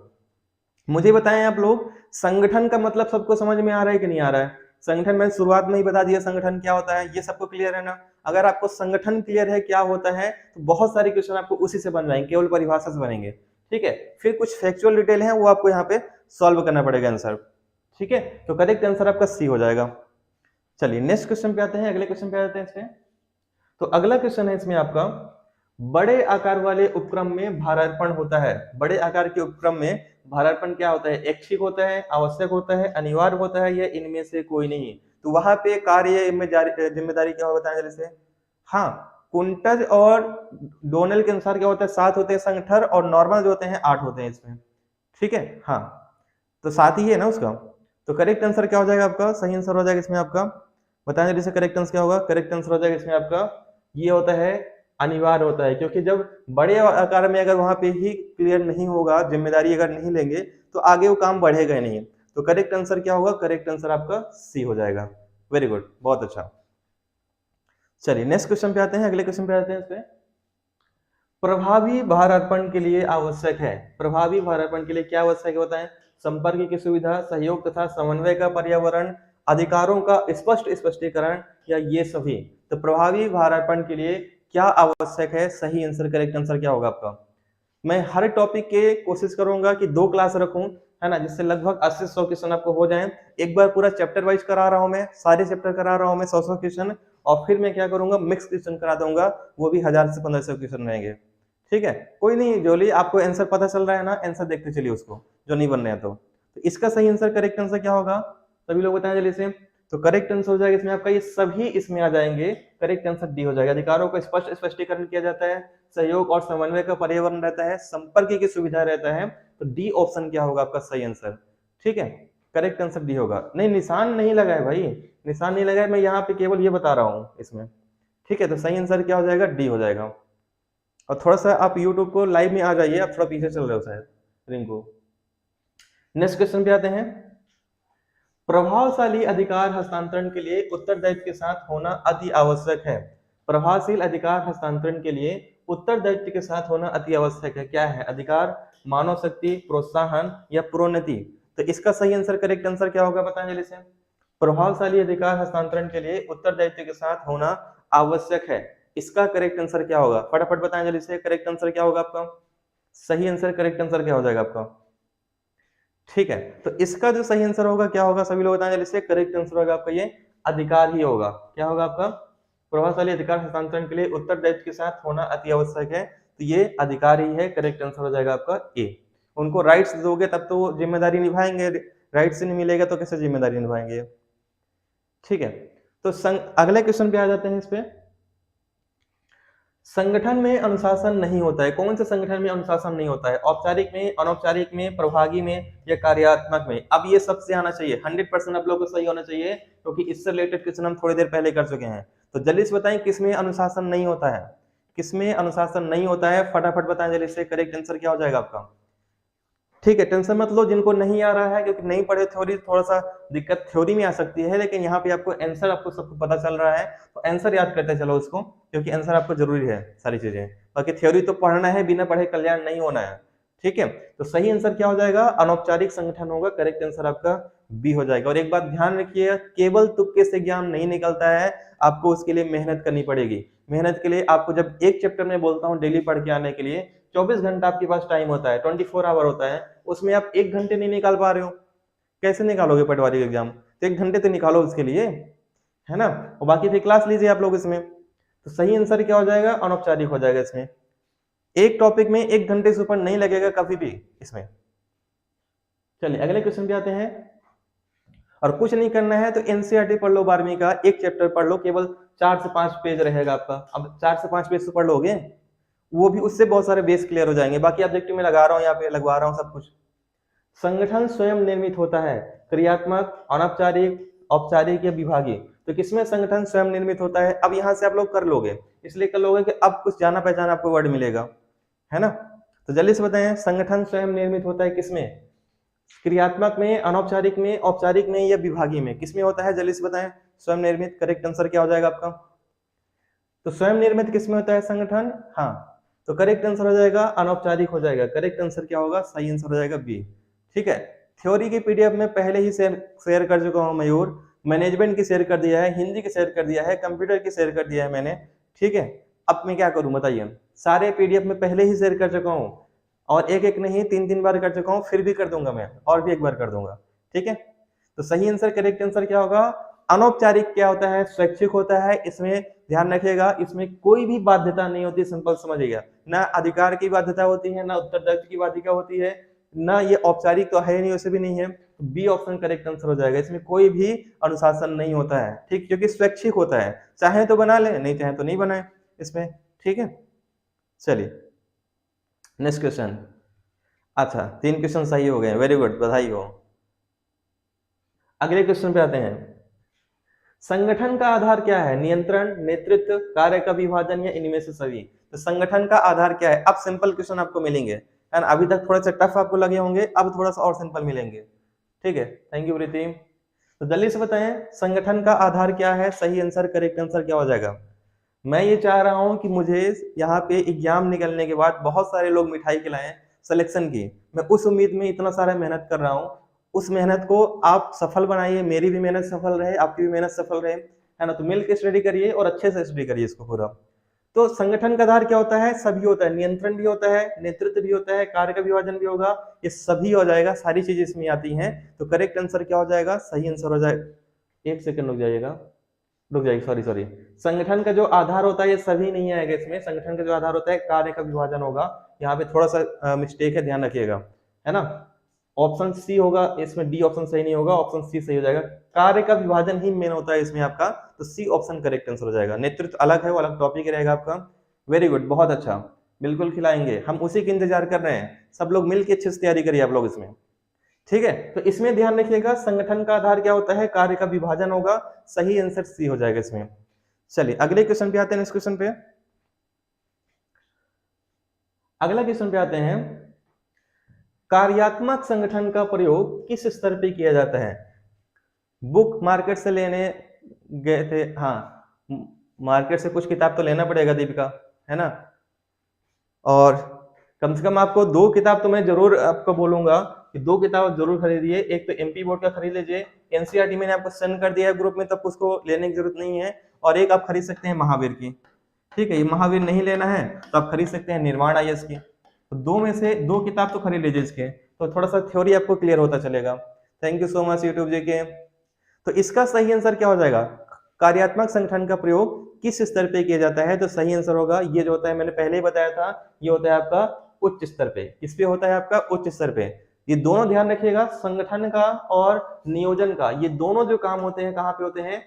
मुझे बताएं आप लोग, संगठन का मतलब सबको समझ में आ रहा है कि नहीं आ रहा है, संगठन मैंने शुरुआत में ही बता दिया संगठन क्या होता है, ये सबको क्लियर है ना। अगर आपको संगठन क्लियर है क्या होता है, तो बहुत सारे क्वेश्चन आपको उसी से बन जाएंगे, केवल परिभाषा से बनेंगे। ठीक है, फिर कुछ फैक्चुअल डिटेल है वो आपको यहाँ पे सॉल्व करना पड़ेगा आंसर। ठीक है, तो करेक्ट आंसर आपका सी हो जाएगा। चलिए नेक्स्ट क्वेश्चन पे आते हैं, अगले क्वेश्चन पे आते हैं इसमें। तो अगला क्वेश्चन है इसमें आपका, बड़े आकार वाले उपक्रम में भारार्पण होता है, बड़े आकार के उपक्रम में भारार्पण क्या होता है, ऐच्छिक होता है, आवश्यक होता है, अनिवार्य होता है, या इनमें से कोई नहीं। तो वहां पे कार्य जिम्मेदारी क्या होता है जैसे, हाँ, कुंटज और डोनेल के अनुसार क्या होता है, 7 होते हैं संगठन, और नॉर्मल जो होते हैं 8 होते हैं इसमें। ठीक है, हाँ, तो 7 ही है ना उसका। तो करेक्ट आंसर क्या हो जाएगा आपका, सही आंसर हो जाएगा इसमें आपका, बताएं जल्दी से, करेक्ट आंसर क्या होगा, करेक्ट आंसर हो जाएगा इसमें आपका, ये होता है अनिवार्य होता है, क्योंकि जब बड़े आकार में अगर वहां पे ही क्लियर नहीं होगा, जिम्मेदारी अगर नहीं लेंगे, तो आगे वो काम बढ़ेगा नहीं। तो करेक्ट आंसर क्या होगा, करेक्ट आंसर आपका सी हो जाएगा। वेरी गुड, बहुत अच्छा। चलिए नेक्स्ट क्वेश्चन पे आते हैं, अगले क्वेश्चन पे आते हैं। इसमें प्रभावी भारार्पण के लिए आवश्यक है, प्रभावी भारार्पण के लिए क्या आवश्यक है बताएं, संपर्क की सुविधा, सहयोग तथा समन्वय का पर्यावरण, अधिकारों का स्पष्ट स्पष्टीकरण, या ये सभी। तो प्रभावी भारार्पण के लिए क्या आवश्यक है, सही आंसर करेक्ट आंसर क्या होगा आपका। मैं हर टॉपिक के कोशिश करूंगा कि 2 क्लास रखूं, है ना, जिससे लगभग 80-100 क्वेश्चन आपको हो जाएं। एक बार पूरा चैप्टर वाइज करा रहा हूं मैं, सारे चैप्टर करा रहा हूं मैं 100-100 क्वेश्चन, और फिर मैं क्या करूंगा, मिक्स क्वेश्चन करा दूंगा, वो भी 1000 से 1500 क्वेश्चन रहेंगे। ठीक है, कोई नहीं जोली, आपको आंसर पता चल रहा है ना, आंसर देखते चलिए उसको, जो नहीं बन रहे हैं तो इसका सही आंसर करेक्ट आंसर क्या होगा, सभी लोग बताएं जल्दी से। तो करेक्ट आंसर हो जाएगा इसमें आपका, ये सभी इसमें आ जाएंगे, करेक्ट आंसर डी हो जाएगा। अधिकारों का स्पष्ट स्पष्टीकरण किया जाता है, सहयोग और समन्वय का पर्यावरण रहता है, संपर्क की सुविधा रहता है। तो डी ऑप्शन क्या होगा आपका सही आंसर। ठीक है, करेक्ट आंसर डी होगा। नहीं, निशान नहीं लगा है भाई, निशान नहीं लगा है, मैं यहाँ पे केवल ये बता रहा हूँ इसमें। ठीक है, तो सही आंसर क्या हो जाएगा, डी हो जाएगा। और थोड़ा सा आप YouTube को लाइव में आ जाइए, आप थोड़ा पीछे चल रहे हो शायद रिंकू। नेक्स्ट क्वेश्चन पे आते हैं। प्रभावशाली अधिकार हस्तांतरण के लिए उत्तरदायित्व के साथ होना अति आवश्यक है, प्रभावशील अधिकार हस्तांतरण के लिए उत्तरदायित्व के साथ होना अति आवश्यक है। क्या है, अधिकार, मानव शक्ति, प्रोत्साहन, या प्रोन्नति। तो इसका सही आंसर करेक्ट आंसर क्या होगा बताएं जल्दी से। प्रभावशाली अधिकार हस्तांतरण के लिए उत्तरदायित्व के साथ होना आवश्यक है, इसका करेक्ट आंसर क्या होगा, फटाफट बताएं जल्दी से, करेक्ट आंसर क्या होगा आपका, सही आंसर करेक्ट आंसर क्या हो जाएगा आपका। ठीक है, तो इसका जो सही आंसर होगा क्या होगा, सभी लोग बताएं जल्दी से, करेक्ट आंसर होगा आपका ये अधिकार ही होगा। क्या होगा आपका, प्रभावशाली अधिकार हस्तांतरण के लिए उत्तरदायित्व के साथ होना अति आवश्यक है, तो ये अधिकार ही है, करेक्ट आंसर हो जाएगा आपका ए। उनको राइट्स दोगे तब तो वो जिम्मेदारी निभाएंगे, राइट से नहीं मिलेगा तो कैसे जिम्मेदारी निभाएंगे। ठीक है, तो अगले क्वेश्चन पे आ जाते हैं। इस पे संगठन में अनुशासन नहीं होता है, कौन से संगठन में अनुशासन नहीं होता है? औपचारिक में, अनौपचारिक में, प्रभागी में या कार्यात्मक में? अब ये सबसे आना चाहिए, 100% आप लोग को सही होना चाहिए, क्योंकि इससे रिलेटेड क्वेश्चन हम थोड़ी देर पहले कर चुके हैं। तो जल्दी से बताएं किसमें अनुशासन नहीं होता है, किसमें अनुशासन नहीं होता है, फटाफट बताएं जल्दी से। करेक्ट आंसर क्या हो जाएगा आपका? ठीक है, टेंशन मत लो जिनको नहीं आ रहा है, क्योंकि नहीं पढ़े थ्योरी, थोड़ा सा दिक्कत थ्योरी में आ सकती है, लेकिन यहाँ पे आपको आंसर आपको सबको पता चल रहा है, तो आंसर याद करते चलो उसको, क्योंकि आंसर आपको जरूरी है सारी चीजें। बाकी थ्योरी तो पढ़ना है, बिना पढ़े कल्याण नहीं होना है। ठीक है, तो सही आंसर क्या हो जाएगा? अनौपचारिक संगठन होगा। करेक्ट आंसर आपका बी हो जाएगा। और एक बात ध्यान रखिए, केवल तुक्के से ज्ञान नहीं निकलता है, आपको उसके लिए मेहनत करनी पड़ेगी। मेहनत के लिए आपको जब एक चैप्टर में बोलता हूँ डेली पढ़ के आने के लिए, 24 घंटा आपके पास टाइम होता है, 24 आवर होता है, उसमें आप 1 घंटे नहीं निकाल पा रहे हो, कैसे निकालोगे पटवारी का एग्जाम? तो 1 घंटे तो निकालो उसके लिए, है ना। और बाकी फिर क्लास लीजिए आप लोग इसमें। तो सही आंसर क्या हो जाएगा? अनौपचारिक हो जाएगा। इसमें एक टॉपिक में 1 घंटे से ऊपर नहीं लगेगा कभी भी इसमें। चलिए अगले क्वेश्चन पे आते हैं। और कुछ नहीं करना है तो एनसीईआरटी पढ़ लो, 12वीं का एक चैप्टर पढ़ लो, केवल 4 से 5 पेज रहेगा आपका। अब 4 से 5 पेज से पढ़ लोगे, वो भी उससे बहुत सारे बेस क्लियर हो जाएंगे। बाकी ऑब्जेक्टिव में लगा रहा हूँ, यहाँ पे लगवा रहा हूँ सब कुछ। संगठन स्वयं निर्मित होता है, क्रियात्मक, अनौपचारिक, औपचारिक या विभागीय? तो किसमें संगठन स्वयं निर्मित होता है? अब यहाँ से आप लोग कर लोगे, इसलिए कर लोगे कि अब कुछ जाना पहचाना आपको वर्ड मिलेगा, है ना। तो जल्दी से बताएं, संगठन स्वयं निर्मित होता है किसमें? क्रियात्मक में, अनौपचारिक में, औपचारिक में या विभागीय में? किसमें होता है? जल्दी से बताएं। स्वयं निर्मित। करेक्ट आंसर क्या हो जाएगा आपका? तो स्वयं निर्मित किसमें होता है संगठन? हाँ, तो करेक्ट आंसर हो जाएगा अनौपचारिक हो जाएगा। करेक्ट आंसर क्या होगा? सही आंसर हो जाएगा बी। ठीक है, थ्योरी की पीडीएफ में पहले ही शेयर कर चुका हूं मयूर, मैनेजमेंट की शेयर कर दिया है, हिंदी की शेयर कर दिया है, कंप्यूटर की शेयर कर दिया है मैंने। ठीक है, अब मैं क्या करूं बताइए? सारे पीडीएफ में पहले ही शेयर कर चुका हूं, और एक एक नहीं 3-3 बार कर चुका हूं, फिर भी कर दूंगा मैं, और भी एक बार कर दूंगा। ठीक है, तो सही आंसर, करेक्ट आंसर क्या होगा? अनौपचारिक क्या होता है? स्वैच्छिक होता है। इसमें ध्यान रखिएगा, इसमें कोई भी बाध्यता नहीं होती, सिंपल समझिएगा। ना अधिकार की बाध्यता होती है, ना उत्तरदायित्व की बाध्यता होती है, ना ये औपचारिक तो है नहीं, वैसे भी नहीं है। बी ऑप्शन करेक्ट आंसर हो जाएगा। इसमें कोई भी अनुशासन नहीं होता है, ठीक, क्योंकि स्वैच्छिक होता है, चाहे तो बना ले, नहीं चाहे तो नहीं बनाए इसमें। ठीक है, चलिए नेक्स्ट क्वेश्चन। अच्छा, 3 क्वेश्चन सही हो गए, वेरी गुड, बधाई हो। अगले क्वेश्चन पे आते हैं। संगठन का आधार क्या है? नियंत्रण, नेतृत्व, कार्य का विभाजन या इनमें से सभी? तो संगठन का आधार क्या है? अब सिंपल क्वेश्चन आपको मिलेंगे, एंड अभी तक थोड़ा सा टफ आपको लगे होंगे, अब थोड़ा सा और सिंपल मिलेंगे। ठीक है, थैंक यू प्रीति। तो जल्दी से बताएं, संगठन का आधार क्या है? सही आंसर, करेक्ट आंसर क्या हो जाएगा? मैं ये चाह रहा हूं कि मुझे यहाँ पे एग्जाम निकलने के बाद बहुत सारे लोग मिठाई खिलाएं सिलेक्शन की, मैं उस उम्मीद में इतना सारा मेहनत कर रहा हूँ। उस मेहनत को आप सफल बनाइए, मेरी भी मेहनत सफल रहे, आपकी भी मेहनत सफल रहे, है ना। तो मिल के स्टडी करिए और अच्छे से स्टडी करिए इसको पूरा। तो संगठन का आधार क्या होता है? सभी होता है, नियंत्रण भी होता है, नेतृत्व भी होता है, कार्य का विभाजन भी होगा, ये सभी हो जाएगा, सारी चीजें इसमें आती हैं। तो करेक्ट आंसर क्या हो जाएगा? सही आंसर हो जाएगा। 1 सेकंड रुक जाइएगा, रुक जाइए, सॉरी। संगठन का जो आधार होता है ये सभी नहीं आएगा इसमें, संगठन का जो आधार होता है कार्य का विभाजन होगा। यहाँ पे थोड़ा सा मिस्टेक है, ध्यान रखिएगा, है ना। ऑप्शन सी होगा इसमें, डी ऑप्शन सही नहीं होगा, ऑप्शन सी सही हो जाएगा। कार्य का विभाजन ही मेन होता है इसमें आपका, तो सी ऑप्शन करेक्ट आंसर हो जाएगा। नेतृत्व अलग है, वो अलग टॉपिक रहेगा आपका। वेरी गुड, बहुत अच्छा, बिल्कुल खिलाएंगे, हम उसी के इंतजार कर रहे हैं। सब लोग मिलकर अच्छे से तैयारी करिए आप लोग इसमें। ठीक है, तो इसमें ध्यान रखिएगा, संगठन का आधार क्या होता है? कार्य का विभाजन होगा। सही आंसर सी हो जाएगा इसमें। चलिए अगले क्वेश्चन पे आते हैं। इस क्वेश्चन पे, अगला क्वेश्चन पे आते हैं। कार्यात्मक संगठन का प्रयोग किस स्तर पे किया जाता है? बुक मार्केट से लेने गए थे, हाँ, मार्केट से कुछ किताब तो लेना पड़ेगा दीपिका, है ना। और कम से कम आपको 2 किताब तो मैं जरूर आपको बोलूंगा कि 2 किताब जरूर खरीदिए। एक तो एमपी बोर्ड का खरीद लीजिए, एनसीईआरटी मैंने आपको सेंड कर दिया है ग्रुप में, तब उसको लेने की जरूरत नहीं है। और एक आप खरीद सकते हैं महावीर की, ठीक है, ये महावीर नहीं लेना है तो आप खरीद सकते हैं निर्माण आईएएस की। तो 2 में से 2 किताब तो खरीद लीजिए इसके, तो थोड़ा सा थ्योरी आपको क्लियर होता चलेगा। Thank you so much YouTube ji के। तो इसका सही आंसर क्या हो जाएगा? कार्यात्मक संगठन का प्रयोग किस स्तर पे किया जाता है? तो सही आंसर होगा ये जो होता है, मैंने पहले ही बताया था, ये होता है आपका उच्च स्तर पे। किस पे होता है? आपका उच्च स्तर पे। ये दोनों ध्यान रखिएगा, संगठन का और नियोजन का, ये दोनों जो काम होते हैं कहाँ पे होते हैं,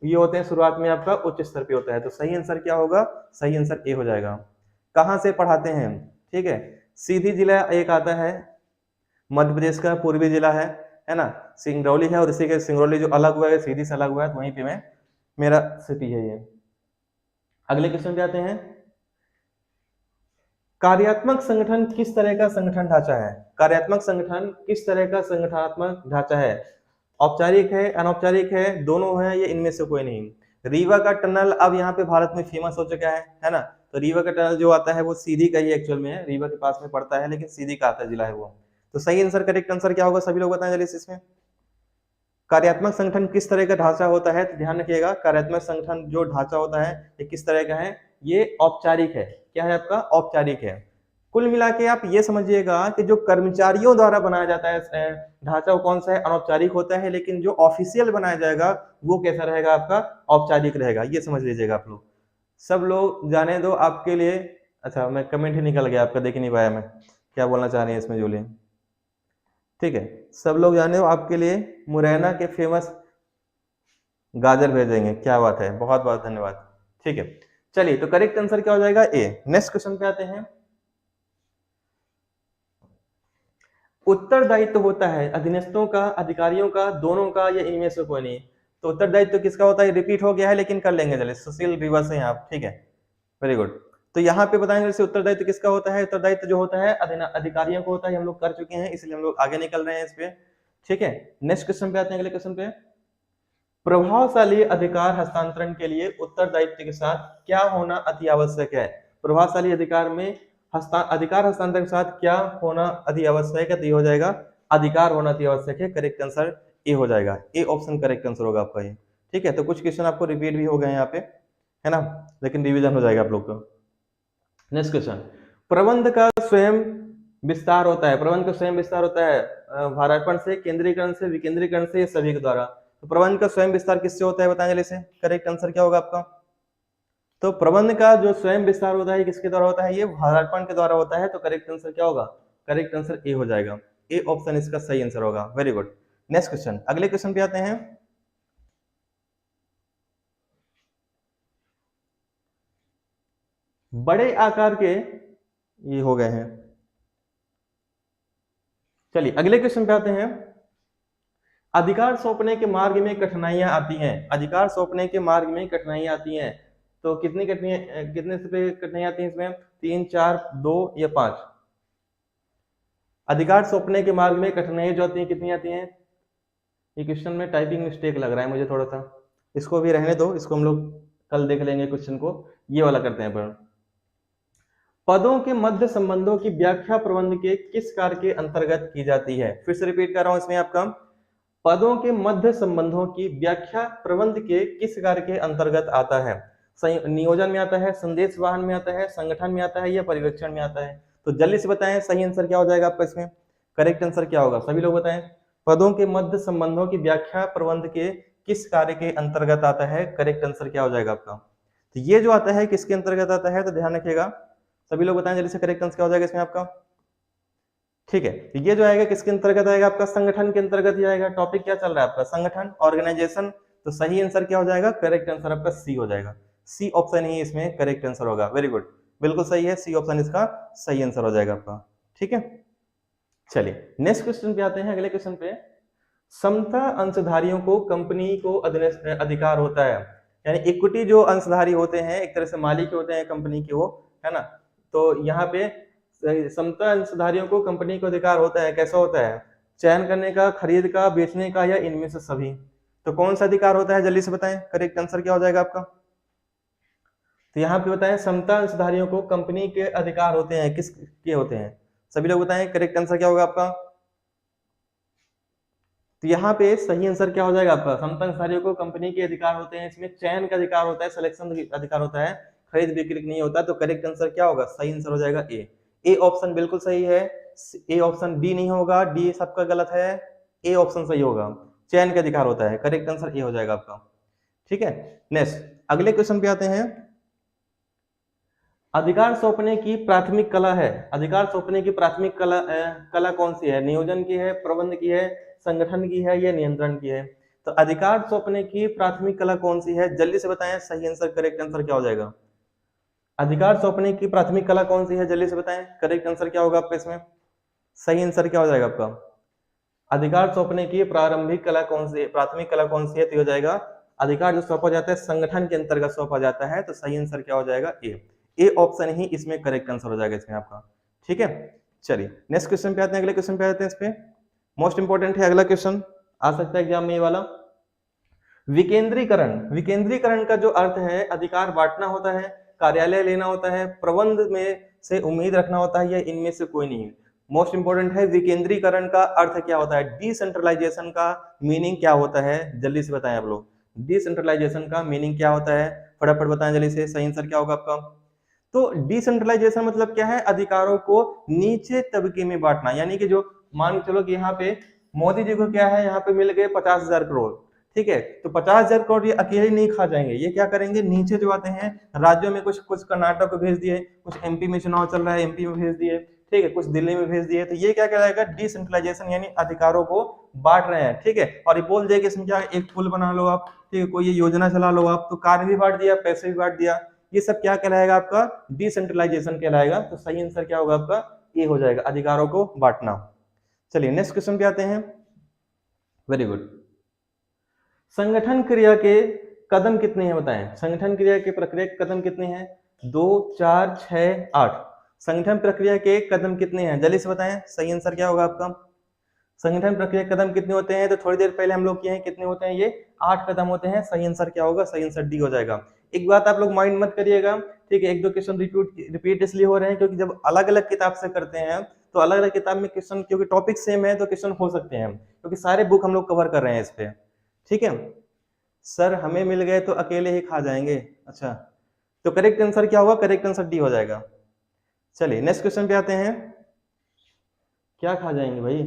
ये होते हैं शुरुआत में आपका उच्च स्तर पे होता है। तो सही आंसर क्या होगा, सही आंसर ए हो जाएगा। कहाँ से पढ़ाते हैं, ठीक है, सीधी जिला एक आता है, मध्य प्रदेश का पूर्वी जिला है ना, सिंगरौली है, और इसी के सिंगरौली जो अलग हुआ है, सीधी से अलग हुआ है, तो वहीं पे मैं मेरा सिटी है ये। अगले क्वेश्चन पे आते हैं, कार्यात्मक संगठन किस तरह का संगठन ढांचा है, कार्यात्मक संगठन किस तरह का संगठनात्मक ढांचा है, औपचारिक है, अनौपचारिक है, दोनों है, ये इनमें से कोई नहीं। रीवा का टनल अब यहाँ पे भारत में फेमस हो चुका है ना, तो रीवा का टनल जो आता है वो सीधी का ही एक्चुअल में है, रीवा के पास में पड़ता है, लेकिन सीधी का आता जिला है वो। तो सही आंसर, करेक्ट आंसर क्या होगा, सभी लोग बताएं जल्दी से इसमें। कार्यात्मक संगठन किस तरह का ढांचा होता है, तो ध्यान रखिएगा, कार्यात्मक संगठन जो ढांचा होता है ये किस तरह का है, ये औपचारिक है। क्या है आपका, औपचारिक है। कुल मिला के आप ये समझिएगा कि जो कर्मचारियों द्वारा बनाया जाता है ढांचा वो कौन सा है, अनौपचारिक होता है, लेकिन जो ऑफिशियल बनाया जाएगा वो कैसा रहेगा आपका, औपचारिक रहेगा, ये समझ लीजिएगा आप लोग। सब लोग जाने दो आपके लिए, अच्छा मैं कमेंट ही निकल गया आपका, देख नहीं पाया मैं क्या बोलना चाह रही है इसमें जूली, ठीक है, सब लोग जाने दो, आपके लिए मुरैना के फेमस गाजर भेजेंगे, क्या बात है, बहुत बहुत धन्यवाद, ठीक है। चलिए, तो करेक्ट आंसर क्या हो जाएगा, ए। नेक्स्ट क्वेश्चन पे आते हैं, उत्तरदायित्व होता है अधीनस्थों का, अधिकारियों का, दोनों का, या इनमें से कोई नहीं। तो उत्तरदायित्व किसका होता है, रिपीट हो गया है लेकिन कर लेंगे, चलिए सुशील रिवर्स है आप, ठीक है, वेरी गुड। तो यहाँ पे बताएंगे जैसे उत्तरदायित्व किसका होता है, उत्तरदायित्व जो होता है अधिकारियों को होता है, हम लोग कर चुके हैं इसलिए हम लोग आगे निकल रहे हैं इस पे, ठीक है। नेक्स्ट क्वेश्चन पे आते हैं, अगले क्वेश्चन पे, प्रभावशाली अधिकार हस्तांतरण के लिए उत्तरदायित्व के साथ क्या होना अति आवश्यक है, प्रभावशाली अधिकार में अधिकार हस्तांतरण के साथ क्या होना अति आवश्यक है, तो ये हो जाएगा अधिकार होना अति आवश्यक है, करेक्ट आंसर ए हो जाएगा, ए ऑप्शन करेक्ट आंसर होगा आपका ये, ठीक है। तो कुछ क्वेश्चन आपको रिपीट भी हो गए यहाँ पे, है ना, लेकिन रिवीजन हो जाएगा आप लोग का। नेक्स्ट क्वेश्चन, प्रबंध का स्वयं विस्तार होता है, प्रबंध का स्वयं विस्तार होता है भारार्पण से, केंद्रीकरण से, विकेंद्रीकरण से, सभी के द्वारा। तो प्रबंध का स्वयं विस्तार किससे होता है बताएं जल्दी से, करेक्ट आंसर क्या होगा आपका। तो प्रबंध का जो स्वयं विस्तार होता है किसके द्वारा होता है, ये भारार्पण के द्वारा होता है, तो करेक्ट आंसर क्या होगा, करेक्ट आंसर ए हो जाएगा, ए ऑप्शन इसका सही आंसर होगा, वेरी गुड। नेक्स्ट क्वेश्चन, अगले क्वेश्चन पे आते हैं, बड़े आकार के, ये हो गए हैं, चलिए अगले क्वेश्चन पे आते हैं, अधिकार सौंपने के मार्ग में कठिनाइयां आती हैं, अधिकार सौंपने के मार्ग में कठिनाइयां आती हैं, तो कितनी कितने से कठिनाइयां आती हैं इसमें, 3, 4, 2 या 5। अधिकार सौंपने के मार्ग में कठिनाइयां जो आती हैं कितनी आती हैं, ये क्वेश्चन में टाइपिंग मिस्टेक लग रहा है मुझे थोड़ा सा, इसको भी रहने दो, इसको हम लोग कल देख लेंगे क्वेश्चन को, ये वाला करते हैं। पर पदों के मध्य संबंधों की व्याख्या प्रबंध के किस कार्य के अंतर्गत की जाती है, फिर से रिपीट कर रहा हूं इसमें आपका, पदों के मध्य संबंधों की व्याख्या प्रबंध के किस कार्य के अंतर्गत आता है, नियोजन में आता है, संदेश वाहन में आता है, संगठन में आता है, या पर्यवेक्षण में आता है। तो जल्दी से बताएं सही आंसर क्या हो जाएगा आपका इसमें, करेक्ट आंसर क्या होगा, सभी लोग बताएं। पदों के मध्य संबंधों की व्याख्या प्रबंध के किस कार्य के अंतर्गत आता है, करेक्ट आंसर क्या हो जाएगा आपका। तो ये जो आता है किसके अंतर्गत आता है, तो ध्यान रखिएगा, सभी लोग बताएं जल्दी से, करेक्ट आंसर क्या हो जाएगा इसमें आपका, ठीक है। तो ये जो आएगा किसके अंतर्गत आएगा आपका, संगठन के अंतर्गत ही आएगा, टॉपिक क्या चल रहा है आपका, संगठन, ऑर्गेनाइजेशन। तो सही आंसर क्या हो जाएगा, करेक्ट आंसर आपका सी हो जाएगा, सी ऑप्शन ही इसमें करेक्ट आंसर होगा, वेरी गुड, बिल्कुल सही है, सी ऑप्शन इसका सही आंसर हो जाएगा आपका, ठीक है। चलिए नेक्स्ट क्वेश्चन पे आते हैं, अगले क्वेश्चन पे, समता अंशधारियों को कंपनी को अधिकार होता है, यानी इक्विटी जो अंशधारी होते हैं एक तरह से मालिक होते हैं कंपनी के वो, है ना। तो यहाँ पे समता अंशधारियों को कंपनी को अधिकार होता है, कैसा होता है, चयन करने का, खरीद का, बेचने का, या इनमें से सभी। तो कौन सा अधिकार होता है जल्दी से बताएं, करेक्ट आंसर क्या हो जाएगा आपका। तो यहाँ पे बताएं समता अंशधारियों को कंपनी के अधिकार होते हैं, किस के होते हैं, सभी लोग बताएं करेक्ट आंसर क्या होगा आपका। तो यहाँ पे सही आंसर क्या हो जाएगा आपका, समता अंशधारियों को कंपनी के अधिकार होते हैं, इसमें चयन का अधिकार होता है, सिलेक्शन अधिकार होता है, खरीद बिक्री नहीं होता। तो करेक्ट आंसर क्या होगा, सही आंसर हो जाएगा ए, ए ऑप्शन बिल्कुल सही है, ए ऑप्शन डी नहीं होगा, डी सबका गलत है, ए ऑप्शन सही होगा, चयन का अधिकार होता है, करेक्ट आंसर ए हो जाएगा आपका, ठीक है। नेक्स्ट अगले क्वेश्चन पे आते हैं, अधिकार सौंपने की प्राथमिक कला है, अधिकार सौंपने की प्राथमिक कला कला कौन सी है? नियोजन की है, प्रबंध की है, संगठन की है या नियंत्रण की है? तो अधिकार सौंपने की प्राथमिक कला कौन सी है? जल्दी से बताएं, सही आंसर, करेक्ट आंसर क्या हो जाएगा? अधिकार सौंपने की प्राथमिक कला कौन सी है? जल्दी से बताएं, करेक्ट आंसर क्या होगा आपका इसमें? सही आंसर क्या हो जाएगा आपका? अधिकार सौंपने की प्रारंभिक कला कौन सी, प्राथमिक कला कौन सी है? तो हो जाएगा अधिकार जो सौंपा जाता है संगठन के अंतर्गत सौंपा जाता है, तो सही आंसर क्या हो जाएगा? ए ऑप्शन ही इसमें करेक्ट आंसर हो जाएगा इसमें आपका। ठीक है, चलिए नेक्स्ट क्वेश्चन पे आते हैं, अगले क्वेश्चन पे आते हैं। इस पे मोस्ट इंपोर्टेंट है अगला क्वेश्चन, आ सकता है एग्जाम में ये वाला। विकेंद्रीकरण, विकेंद्रीकरण का जो अर्थ है अधिकार बांटना होता है, कार्यालय लेना होता है, प्रबंध में से उम्मीद रखना होता है, या इनमें से कोई नहीं? मोस्ट इंपोर्टेंट है, विकेंद्रीकरण का अर्थ क्या होता है? डिसेंट्रलाइजेशन का मीनिंग क्या होता है? जल्दी से बताएं आप लोग, डिसेंट्रलाइजेशन का मीनिंग क्या होता है? फटाफट बताएं जल्दी से, सही आंसर क्या होगा आपका? तो डिसेंट्रलाइजेशन मतलब क्या है? अधिकारों को नीचे तबके में बांटना, यानी कि जो मान के चलो कि यहाँ पे मोदी जी को क्या है, यहाँ पे मिल गए 50,000 करोड़, ठीक है, तो 50,000 करोड़ ये अकेले नहीं खा जाएंगे, ये क्या करेंगे, नीचे जो आते हैं राज्यों में, कुछ कुछ कर्नाटक को भेज दिए, कुछ एमपी में चुनाव चल रहा है एमपी में भेज दिए, ठीक है, कुछ दिल्ली में भेज दिए, तो ये क्या कहलाएगा? डिसेंट्रलाइजेशन, यानी अधिकारों को बांट रहे हैं। ठीक है, और ये बोल दिया कि इसमें क्या, एक पुल बना लो आप, ठीक है, कोई ये योजना चला लो आप, तो कार्य भी बांट दिया, पैसे भी बांट दिया, ये सब क्या कहलाएगा आपका? डिसेंट्रलाइजेशन कहलाएगा। तो सही आंसर क्या होगा आपका? ये हो जाएगा, अधिकारों को बांटना। चलिए नेक्स्ट क्वेश्चन पे आते हैं। Very good. संगठन क्रिया के कदम कितने हैं बताएं? संगठन क्रिया के प्रक्रिया के कदम कितने हैं? 2, 4, 6, 8। संगठन प्रक्रिया के कदम कितने हैं? जल्दी से बताएं, सही आंसर क्या होगा आपका? संगठन प्रक्रिया कदम कितने होते हैं? तो थोड़ी देर पहले हम लोग किए हैं, कितने होते हैं? ये 8 कदम होते हैं। सही आंसर क्या होगा? सही आंसर डी हो जाएगा। एक बात आप लोग माइंड मत करिएगा, ठीक है, एक दो क्वेश्चन रिपीट इसलिए हो रहे हैं क्योंकि जब अलग अलग किताब से करते हैं तो अलग अलग किताब में क्वेश्चन, क्योंकि टॉपिक सेम है तो क्वेश्चन हो सकते हैं, क्योंकि सारे बुक हम लोग कवर कर रहे हैं इस पे। ठीक है सर, हमें मिल गए तो अकेले ही खा जाएंगे। अच्छा, तो करेक्ट आंसर क्या होगा? करेक्ट आंसर डी हो जाएगा। चलिए नेक्स्ट क्वेश्चन पे आते हैं। क्या खा जाएंगे भाई?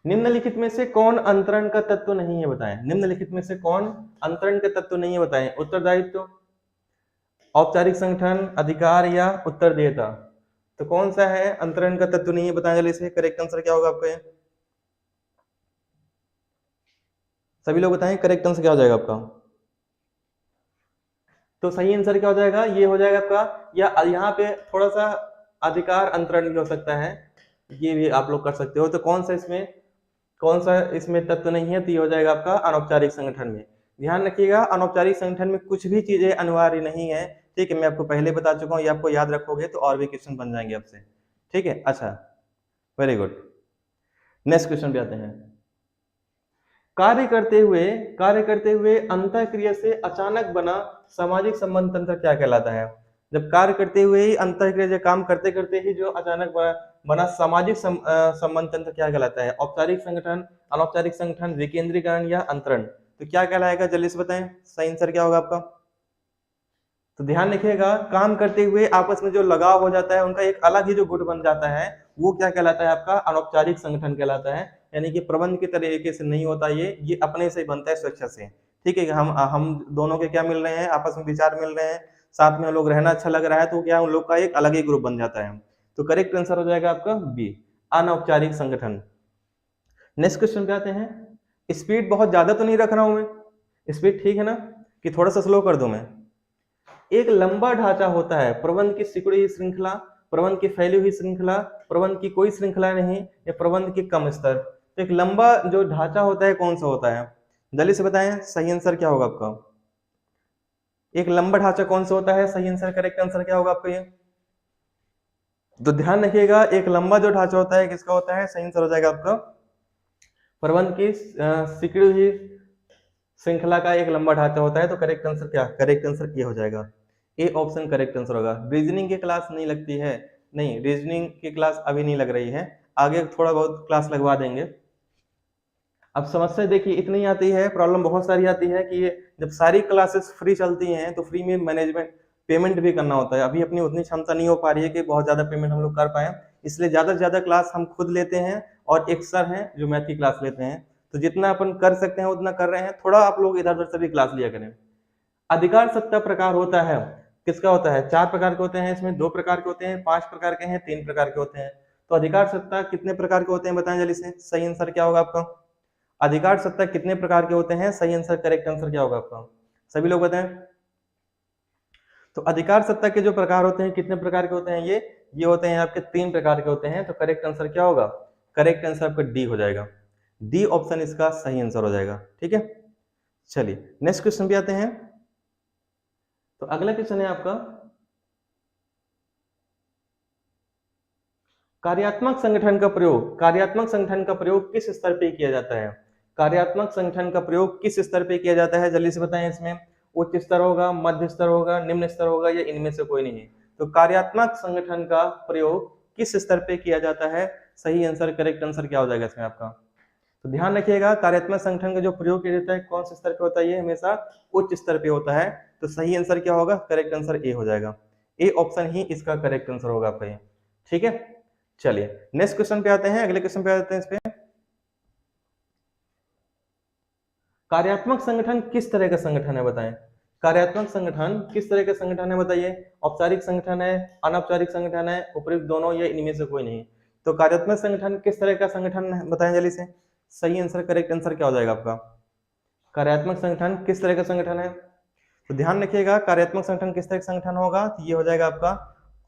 निम्नलिखित में से कौन अंतरण का तत्व नहीं है बताएं? निम्नलिखित में से कौन अंतरण का तत्व नहीं है बताएं? उत्तरदायित्व, औपचारिक संगठन, अधिकार या उत्तरदेयता? तो कौन सा है अंतरण का तत्व नहीं है बताएं जल्दी से? करेक्ट आंसर क्या होगा आपका? सभी लोग बताएं करेक्ट आंसर क्या हो जाएगा आपका? तो सही आंसर क्या हो जाएगा? ये हो जाएगा आपका, या यहाँ पे थोड़ा सा अधिकार अंतरण भी हो सकता है, ये भी आप लोग कर सकते हो। तो कौन सा इसमें तत्व नहीं है? तो ये हो जाएगा आपका अनौपचारिक संगठन में। ध्यान रखिएगा, अनौपचारिक संगठन में कुछ भी चीजें अनिवार्य नहीं है, ठीक है, मैं आपको पहले बता चुका हूँ, ये आपको याद रखोगे तो और भी क्वेश्चन बन जाएंगे आपसे। ठीक है, अच्छा, वेरी गुड। नेक्स्ट क्वेश्चन पे आते हैं। कार्य करते हुए अंतःक्रिया से अचानक बना सामाजिक संबंध तंत्र क्या कहलाता है? जब कार्य करते हुए ही अंतःक्रिया, काम करते करते ही जो अचानक बना सामाजिक संबंध तंत्र क्या कहलाता है? औपचारिक संगठन, अनौपचारिक संगठन, विकेंद्रीकरण या अंतरण? तो क्या कहलाएगा? जल्दी से बताएं, सही आंसर क्या होगा आपका? तो ध्यान रखिएगा, काम करते हुए आपस में जो लगाव हो जाता है, उनका एक अलग ही जो गुट बन जाता है, वो क्या कहलाता है आपका? अनौपचारिक संगठन कहलाता है। यानी कि प्रबंध के तरीके से नहीं होता, ये अपने से बनता है, स्वेच्छा से। ठीक है, हम दोनों के क्या मिल रहे हैं? आपस में विचार मिल रहे हैं, साथ में लोग रहना अच्छा लग रहा है, तो क्या उन लोग का एक अलग ही ग्रुप बन जाता है। तो करेक्ट आंसर हो जाएगा आपका बी, अनौपचारिक संगठन। नेक्स्ट क्वेश्चन पे आते हैं। स्पीड बहुत ज्यादा तो नहीं रख रहा हूं मैं, स्पीड ठीक है ना, कि थोड़ा सा स्लो कर दूं मैं? एक लंबा ढांचा होता है, प्रबंध की सिकुड़ी हुई श्रृंखला, प्रबंध की फैली हुई श्रृंखला, प्रबंध की कोई श्रृंखला नहीं, या प्रबंध के कम स्तर? तो एक लंबा जो ढांचा होता है कौन सा होता है? जल्दी से बताएं, सही आंसर क्या होगा आपका? एक लंबा ढांचा कौन सा होता है? सही आंसर, करेक्ट आंसर क्या होगा आपका? ये तो ध्यान रखिएगा, एक लंबा जो ढांचा होता है किसका होता है? सही आंसर हो जाएगा आपका प्रबंध की सिकुड़ी हुई श्रृंखला का एक लंबा ढांचा होता है। तो करेक्ट आंसर क्या? करेक्ट आंसर ये हो जाएगा, ए ऑप्शन करेक्ट आंसर होगा। रीजनिंग की क्लास नहीं लगती है? नहीं, रीजनिंग की क्लास अभी नहीं लग रही है, आगे थोड़ा बहुत क्लास लगवा देंगे। अब समस्या देखिए इतनी आती है, प्रॉब्लम बहुत सारी आती है कि ये जब सारी क्लासेस फ्री चलती हैं तो फ्री में मैनेजमेंट पेमेंट भी करना होता है। अभी अपनी उतनी क्षमता नहीं हो पा रही है कि बहुत ज्यादा पेमेंट हम लोग कर पाए, इसलिए ज्यादा से ज्यादा क्लास हम खुद लेते हैं, और एक सर हैं जो मैथ की क्लास लेते हैं, तो जितना अपन कर सकते हैं उतना कर रहे हैं। थोड़ा आप लोग इधर उधर से भी क्लास लिया करें। अधिकार सत्ता प्रकार होता है, किसका होता है? 4 प्रकार के होते हैं, इसमें 2 प्रकार के होते हैं, 5 प्रकार के हैं, 3 प्रकार के होते हैं। तो अधिकार सत्ता कितने प्रकार के होते हैं बताएं जल्दी से। सही आंसर क्या होगा आपका? अधिकार सत्ता कितने प्रकार के होते हैं? सही आंसर, करेक्ट आंसर क्या होगा आपका? सभी लोग बताएं। तो अधिकार सत्ता के जो प्रकार होते हैं कितने प्रकार के होते हैं? ये होते हैं आपके 3 प्रकार के होते हैं। तो करेक्ट आंसर क्या होगा? करेक्ट आंसर आपका डी हो जाएगा। डी ऑप्शन इसका सही आंसर हो जाएगा। ठीक है, चलिए नेक्स्ट क्वेश्चन पे आते हैं। तो अगला क्वेश्चन है आपका, कार्यात्मक संगठन का प्रयोग, कार्यात्मक संगठन का प्रयोग किस स्तर पे किया जाता है? कार्यात्मक संगठन का प्रयोग किस स्तर पे किया जाता है? जल्दी से बताएं। इसमें उच्च स्तर होगा, मध्य स्तर होगा, निम्न स्तर होगा, या इनमें से कोई नहीं है? तो कार्यात्मक संगठन का प्रयोग किस स्तर पे किया जाता है? सही आंसर, करेक्ट आंसर क्या हो जाएगा इसमें आपका? तो ध्यान रखिएगा, कार्यात्मक संगठन का जो प्रयोग किया जाता है कौन से स्तर पे होता है? ये हमेशा उच्च स्तर पे होता है। तो सही आंसर क्या होगा? करेक्ट आंसर ए हो जाएगा। ए ऑप्शन ही इसका करेक्ट आंसर होगा आपका ये। ठीक है, चलिए नेक्स्ट क्वेश्चन पे आते हैं, अगले क्वेश्चन पे आते हैं। इस पे कार्यात्मक संगठन किस तरह का संगठन है बताएं? कार्यात्मक संगठन किस तरह का संगठन है बताइए? औपचारिक संगठन है, अनौपचारिक संगठन है, उपयुक्त दोनों, या इनमें से कोई नहीं? तो कार्यात्मक संगठन किस तरह का संगठन है बताएं जल्दी से। सही आंसर, करेक्ट आंसर क्या हो जाएगा आपका? कार्यात्मक संगठन किस तरह का संगठन है? तो ध्यान रखिएगा, कार्यात्मक संगठन किस तरह का संगठन होगा? तो ये हो जाएगा आपका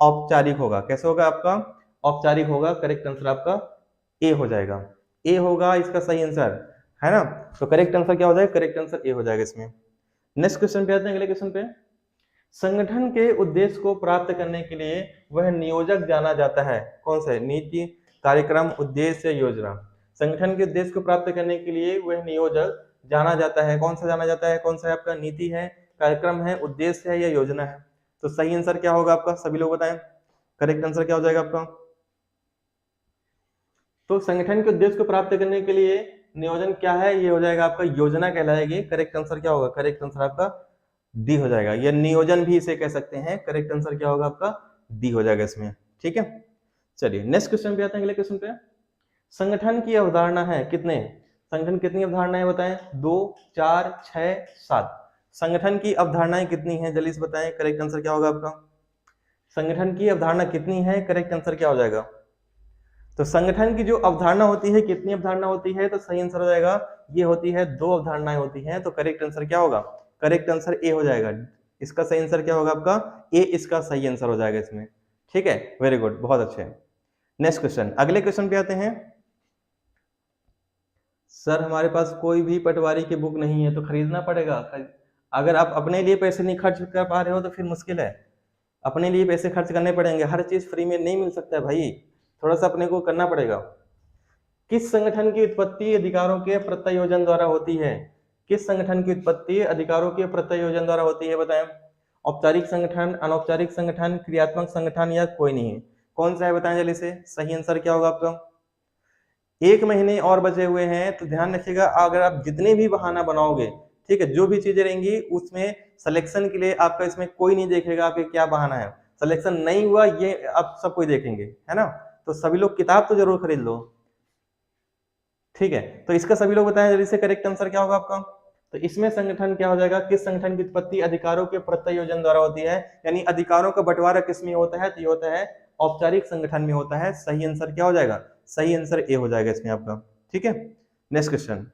औपचारिक होगा। कैसे होगा आपका? औपचारिक होगा। करेक्ट आंसर आपका ए हो जाएगा। ए होगा इसका सही आंसर, है ना? तो करेक्ट आंसर क्या हो जाएगा? करेक्ट आंसर ए हो जाएगा इसमें। नेक्स्ट क्वेश्चन पे आते हैं, अगले क्वेश्चन पे। संगठन के उद्देश्य को प्राप्त करने के लिए वह नियोजक जाना जाता है। कौन सा? नीति, कार्यक्रम, उद्देश्य, योजना। संगठन के उद्देश्य को प्राप्त करने के लिए वह नियोजक जाना जाता है। कौन सा जाना जाता है? कौन सा है आपका? नीति है, कार्यक्रम है, उद्देश्य है, या योजना है? तो सही आंसर क्या होगा आपका? सभी लोग बताएं। करेक्ट आंसर क्या हो जाएगा आपका? तो संगठन के उद्देश्य को प्राप्त करने के लिए नियोजन क्या है? ये हो जाएगा आपका योजना कहलाएगी। करेक्ट आंसर क्या होगा? करेक्ट आंसर आपका डी हो जाएगा। या नियोजन भी इसे कह सकते हैं। करेक्ट आंसर क्या होगा आपका? डी हो जाएगा इसमें। ठीक है, चलिए नेक्स्ट क्वेश्चन पे आते हैं, अगले क्वेश्चन पे। संगठन की अवधारणा है कितने? संगठन कितनी अवधारणाएं बताएं? 2, 4, 6, 7। संगठन की अवधारणाएं कितनी हैं? जल्दी से बताएं। करेक्ट आंसर क्या होगा आपका? संगठन की अवधारणा कितनी है? करेक्ट आंसर क्या हो जाएगा? तो संगठन की जो अवधारणा होती है, कितनी अवधारणा होती है? तो सही आंसर हो जाएगा, ये होती है 2 अवधारणाएं होती हैं। तो करेक्ट आंसर क्या होगा? करेक्ट आंसर ए हो जाएगा। इसका सही आंसर क्या होगा आपका? ए इसका सही आंसर हो जाएगा इसमें। ठीक है, वेरी गुड, बहुत अच्छे। नेक्स्ट क्वेश्चन, अगले क्वेश्चन पे आते हैं। सर हमारे पास कोई भी पटवारी की बुक नहीं है, तो खरीदना पड़ेगा। अगर आप अपने लिए पैसे नहीं खर्च कर पा रहे हो तो फिर मुश्किल है। अपने लिए पैसे खर्च करने पड़ेंगे, हर चीज फ्री में नहीं मिल सकता है भाई, थोड़ा सा अपने को करना पड़ेगा। किस संगठन की उत्पत्ति अधिकारों के प्रत्यायोजन द्वारा होती है? किस संगठन की उत्पत्ति अधिकारों के प्रत्यायोजन द्वारा होती है बताएं? औपचारिक संगठन, अनौपचारिक संगठन, क्रियात्मक संगठन, या कोई नहीं है? कौन सा है बताएं जल्दी से। सही आंसर क्या होगा आपका? 1 महीने और बचे हुए हैं, तो ध्यान रखिएगा, अगर आप जितने भी बहाना बनाओगे, ठीक है, जो भी चीजें रहेंगी उसमें सिलेक्शन के लिए आपका इसमें कोई नहीं देखेगा आपके क्या बहाना है। सिलेक्शन नहीं हुआ ये आप सब कोई देखेंगे, है ना? तो सभी लोग किताब तो जरूर खरीद लो। ठीक है, तो इसका सभी लोग बताएं जल्दी से, करेक्ट आंसर क्या होगा आपका? तो इसमें संगठन क्या हो जाएगा? किस संगठन की उत्पत्ति अधिकारों के प्रत्यायोजन द्वारा होती है, यानी अधिकारों का बंटवारा किस में होता है? तो ये होता है औपचारिक संगठन में होता है। सही आंसर क्या हो जाएगा? सही आंसर ए हो जाएगा इसमें आपका। ठीक है, नेक्स्ट क्वेश्चन।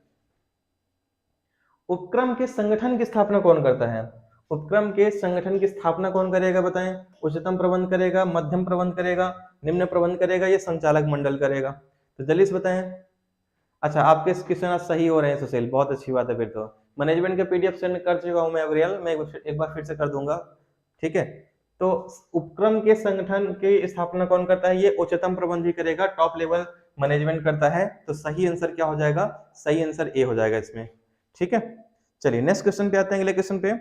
उपक्रम के संगठन की स्थापना कौन करता है? उपक्रम के संगठन की स्थापना कौन करेगा बताएं? उच्चतम प्रबंध करेगा, मध्यम प्रबंध करेगा, निम्न प्रबंध करेगा, या संचालक मंडल करेगा? तो जल्दी से बताएं। अच्छा, आपके क्वेश्चन आज सही हो रहे हैं सुशील, बहुत अच्छी बात है। फिर तो मैनेजमेंट के पीडीएफ सेंड कर चुका हूं मैं अग्रियल, मैं एक बार फिर से कर दूंगा। ठीक है, तो उपक्रम के संगठन की स्थापना कौन करता है? ये उच्चतम प्रबंध ही करेगा, टॉप लेवल मैनेजमेंट करता है। तो सही आंसर क्या हो जाएगा? सही आंसर ए हो जाएगा इसमें। ठीक है, चलिए नेक्स्ट क्वेश्चन पे आते हैं, अगले क्वेश्चन पे।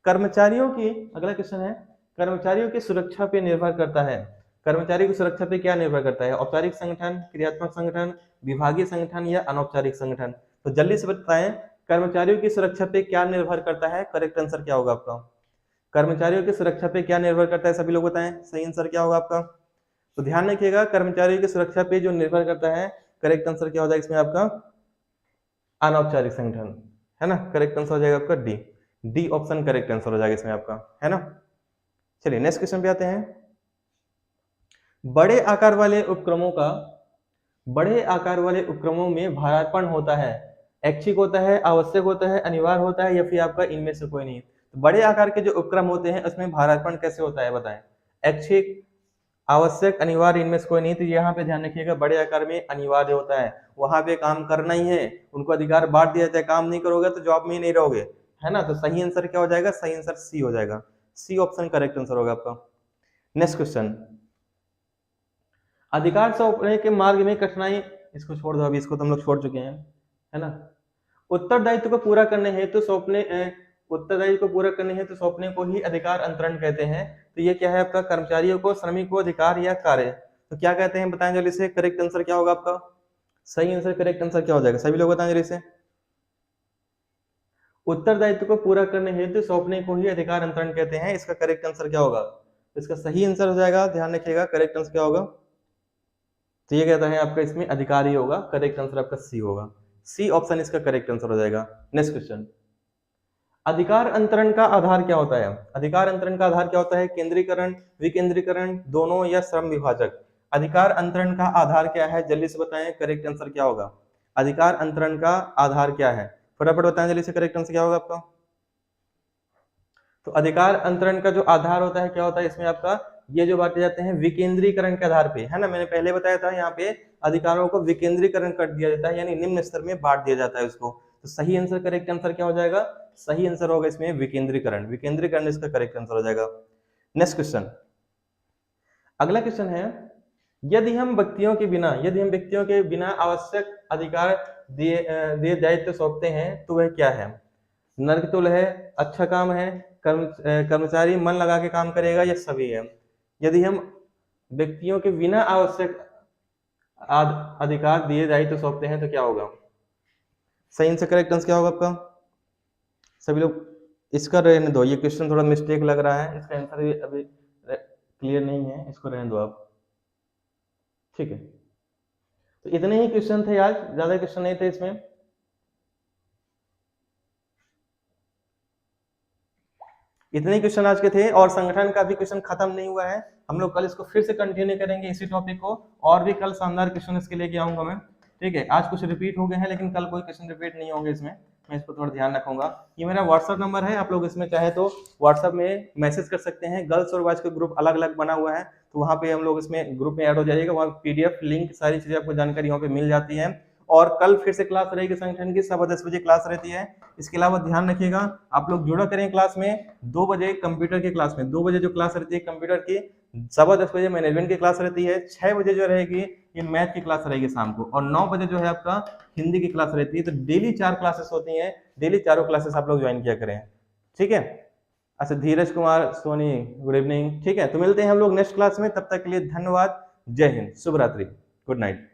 कर्मचारियों की, अगला क्वेश्चन है, कर्मचारियों की सुरक्षा पे निर्भर करता है। कर्मचारी की सुरक्षा पे क्या निर्भर करता है? औपचारिक संगठन, क्रियात्मक संगठन, विभागीय संगठन, या अनौपचारिक संगठन? तो जल्दी से बताएं, कर्मचारियों की सुरक्षा पे क्या निर्भर करता है? करेक्ट आंसर क्या होगा आपका? कर्मचारियों की सुरक्षा पे क्या निर्भर करता है? सभी लोग बताएं, सही आंसर क्या होगा आपका? तो ध्यान रखिएगा, कर्मचारियों की सुरक्षा पे जो निर्भर करता है, करेक्ट आंसर क्या हो जाएगा इसमें आपका? अनौपचारिक संगठन, है ना? करेक्ट आंसर हो जाएगा आपका D. D option correct answer हो जाएगा इसमें आपका, है ना? चलिए नेक्स्ट क्वेश्चन पे आते हैं। बड़े आकार वाले उपक्रमों में भारार्पण होता है, ऐच्छिक होता है, आवश्यक होता है, अनिवार्य होता है, या फिर आपका इनमें से कोई नहीं। तो बड़े आकार के जो उपक्रम होते हैं उसमें भारार्पण कैसे होता है बताएं। ऐच्छिक, आवश्यक, अनिवार्य, इनमें से कोई नहीं। तो यहाँ पे ध्यान रखिएगा, बड़े आकार में अनिवार्य होता है, वहां पे काम करना ही है, उनको अधिकार बांट दिया जाता है, काम नहीं करोगे तो जॉब में ही नहीं रहोगे, है ना। तो सही आंसर क्या हो जाएगा, सही आंसर सी हो जाएगा, सी ऑप्शन करेक्ट आंसर होगा आपका। नेक्स्ट क्वेश्चन, अधिकार सौंपने के मार्ग में कठिनाई, इसको छोड़ दो अभी, इसको तो हम लोग छोड़ चुके हैं, है ना। उत्तरदायित्व को पूरा करने हेतु सौंपने उत्तरदायित्व को पूरा करने हेतु सौंपने को ही अधिकार अंतरण कहते हैं। तो ये क्या है आपका, कर्मचारियों को, श्रमिक को अधिकार या कार्य, तो क्या कहते हैं बताएं जल्दी से, करेक्ट आंसर क्या होगा आपका, सही आंसर करेक्ट आंसर क्या हो जाएगा, सभी लोग बताएं जल्दी से। उत्तरदायित्व को पूरा करने हेतु सौंपने को ही अधिकार अंतरण कहते हैं, इसका करेक्ट आंसर क्या होगा, इसका सही आंसर हो जाएगा, ध्यान रखिएगा करेक्ट आंसर क्या होगा। तो ये कहता है आपका इसमें अधिकार ही होगा, करेक्ट आंसर आपका सी होगा, सी ऑप्शन इसका करेक्ट आंसर हो जाएगा। नेक्स्ट क्वेश्चन, अधिकार अंतरण का आधार क्या होता है। अधिकार अंतरण का आधार क्या होता है, केंद्रीकरण, विकेंद्रीकरण, दोनों, या श्रम विभाजक। अधिकार अंतरण का आधार क्या है, जल्दी से बताएं, करेक्ट आंसर क्या होगा। अधिकार अंतरण का आधार क्या है, फटाफट बताएं जल्दी से, करेक्ट आंसर क्या होगा आपका। तो अधिकार अंतरण का जो आधार होता है क्या होता है इसमें आपका, ये जो बांटे जाते हैं विकेंद्रीकरण के आधार पे, है ना। मैंने पहले बताया था यहाँ पे अधिकारों को विकेंद्रीकरण कर दिया जाता है, यानी निम्न स्तर में बांट दिया जाता है उसको। तो सही आंसर, करेक्ट आंसर क्या हो जाएगा, सही आंसर होगा इसमें विकेंद्रीकरण, विकेंद्रीकरण इसका करेक्ट आंसर हो जाएगा। नेक्स्ट क्वेश्चन, अगला क्वेश्चन है, यदि हम व्यक्तियों के बिना आवश्यक अधिकार दिए दायित्व सौंपते हैं तो वह क्या है। नरक है, अच्छा काम है, कर्मचारी मन लगा के काम करेगा, या सभी है। यदि हम व्यक्तियों के बिना आवश्यक अधिकार दिए दायित्व सौंपते हैं तो क्या होगा, सही आंसर करेक्ट आंसर क्या होगा आपका। सभी लोग इसका रहने दो, ये क्वेश्चन थोड़ा मिस्टेक लग रहा है, इसका आंसर भी अभी क्लियर नहीं है, इसको रहने दो आप, ठीक है। तो इतने ही क्वेश्चन थे आज, ज्यादा क्वेश्चन नहीं थे इसमें। इतने क्वेश्चन आज के थे, और संगठन का भी क्वेश्चन खत्म नहीं हुआ है, हम लोग कल इसको फिर से कंटिन्यू करेंगे इसी टॉपिक को, और भी कल शानदार क्वेश्चन इसके लेके आऊंगा मैं, ठीक है। आज कुछ रिपीट हो गए हैं लेकिन कल कोई क्वेश्चन रिपीट नहीं होंगे इसमें, मैं इस पर थोड़ा ध्यान रखूंगा। ये मेरा व्हाट्सअप नंबर है, आप लोग इसमें चाहे तो व्हाट्सअप में मैसेज कर सकते हैं, गर्ल्स और बॉयज का ग्रुप अलग अलग बना हुआ है, तो वहाँ पे हम लोग इसमें ग्रुप में ऐड हो जाइएगा, वहाँ पीडीएफ लिंक सारी चीजें आपको जानकारी वहाँ पे मिल जाती है। और कल फिर से क्लास रहेगी संगठन की, 10:15 बजे क्लास रहती है। इसके अलावा ध्यान रखिएगा आप लोग जुड़ा करें क्लास में, 2 बजे कंप्यूटर की क्लास में, 2 बजे जो क्लास रहती है कंप्यूटर की, 10:15 बजे मैनेजमेंट की क्लास रहती है, 6 बजे जो रहेगी ये मैथ की क्लास रहेगी शाम को, और 9 बजे जो है आपका हिंदी की क्लास रहती है। तो डेली 4 क्लासेस होती हैं, डेली चारों क्लासेस आप लोग ज्वाइन किया करें, ठीक है। अच्छा, धीरज कुमार सोनी, गुड इवनिंग, ठीक है। तो मिलते हैं हम लोग नेक्स्ट क्लास में, तब तक के लिए धन्यवाद, जय हिंद, शुभ रात्रि, गुड नाइट।